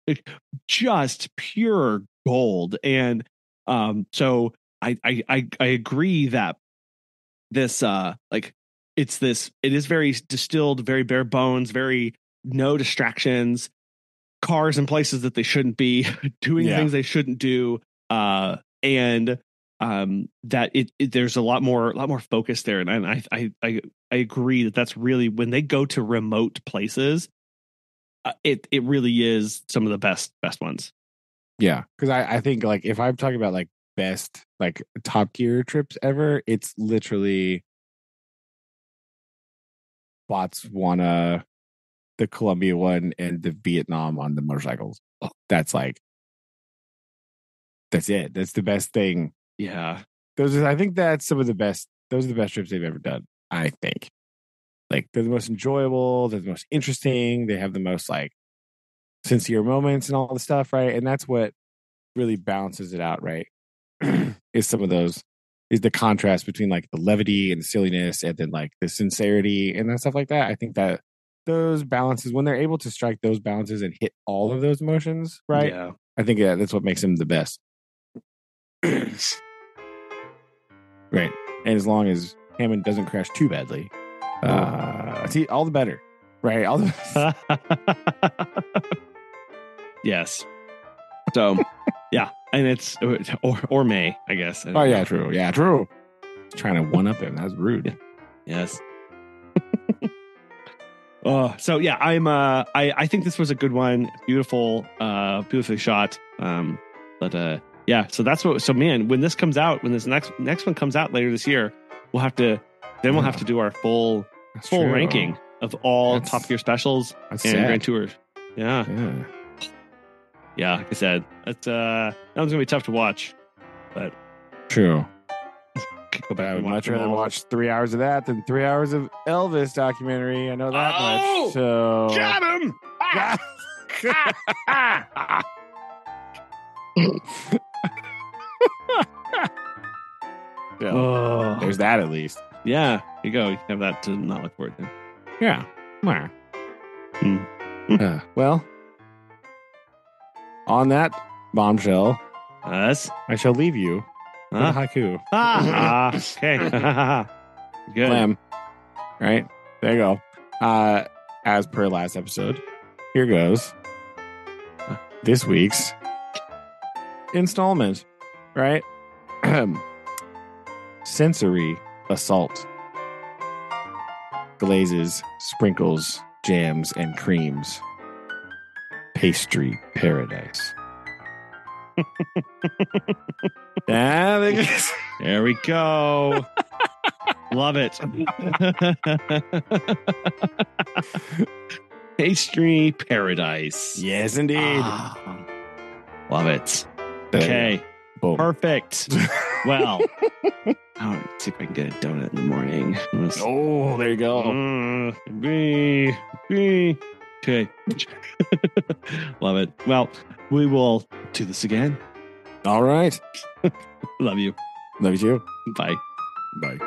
just pure gold. And so I agree that this like it is very distilled, very bare bones, very no distractions, cars in places that they shouldn't be, doing things they shouldn't do, and that there's a lot more focus there, and I agree that that's really, when they go to remote places, it really is some of the best ones. Yeah, because I think like if I'm talking about like best like Top Gear trips ever, it's literally Botswana, the Colombia one, and the Vietnam on the motorcycles. That's it. That's the best thing. Yeah. I think that's some of the best. Those are the best trips they've ever done, I think. Like they're the most enjoyable, they're the most interesting, they have the most like sincere moments and all the stuff, right? And that's what really balances it out, right? Is the contrast between like the levity and the silliness and then like the sincerity and that stuff like that. I think that those balances, when they're able to strike those balances and hit all of those emotions, right? Yeah. I think that's what makes them the best. Right. And as long as Hammond doesn't crash too badly, see, all the better. Right. All the Yes. So yeah. And it's or May, I guess. Oh yeah, true. Yeah, true. Trying to one up him. That's rude. Yes. So yeah, I think this was a good one. Beautiful, beautifully shot. But yeah, so that's what. So man, when this comes out, when this next one comes out later this year, we'll have to do our full ranking of all Top Gear specials and Grand Tours. Yeah. Yeah, like I said, that one's gonna be tough to watch, but true. Go back. I would much rather watch 3 hours of that than 3 hours of Elvis documentary. I know that much. So got him. There's that at least. Yeah, you go. You can have that to not look forward to. Yeah. Well, on that bombshell, yes, I shall leave you with a haiku. Okay. Good. Glam. Right? There you go. As per last episode, here goes this week's installment, right? Sensory assault. Glazes, sprinkles, jams, and creams. Pastry paradise. There we go. Love it. Pastry paradise. Yes, indeed. Love it. Okay. Boom. Perfect. Well, I'll see if I can get a donut in the morning. Oh, there you go. Okay. Love it. Well, we will do this again. All right. Love you. Love you too. Bye. Bye.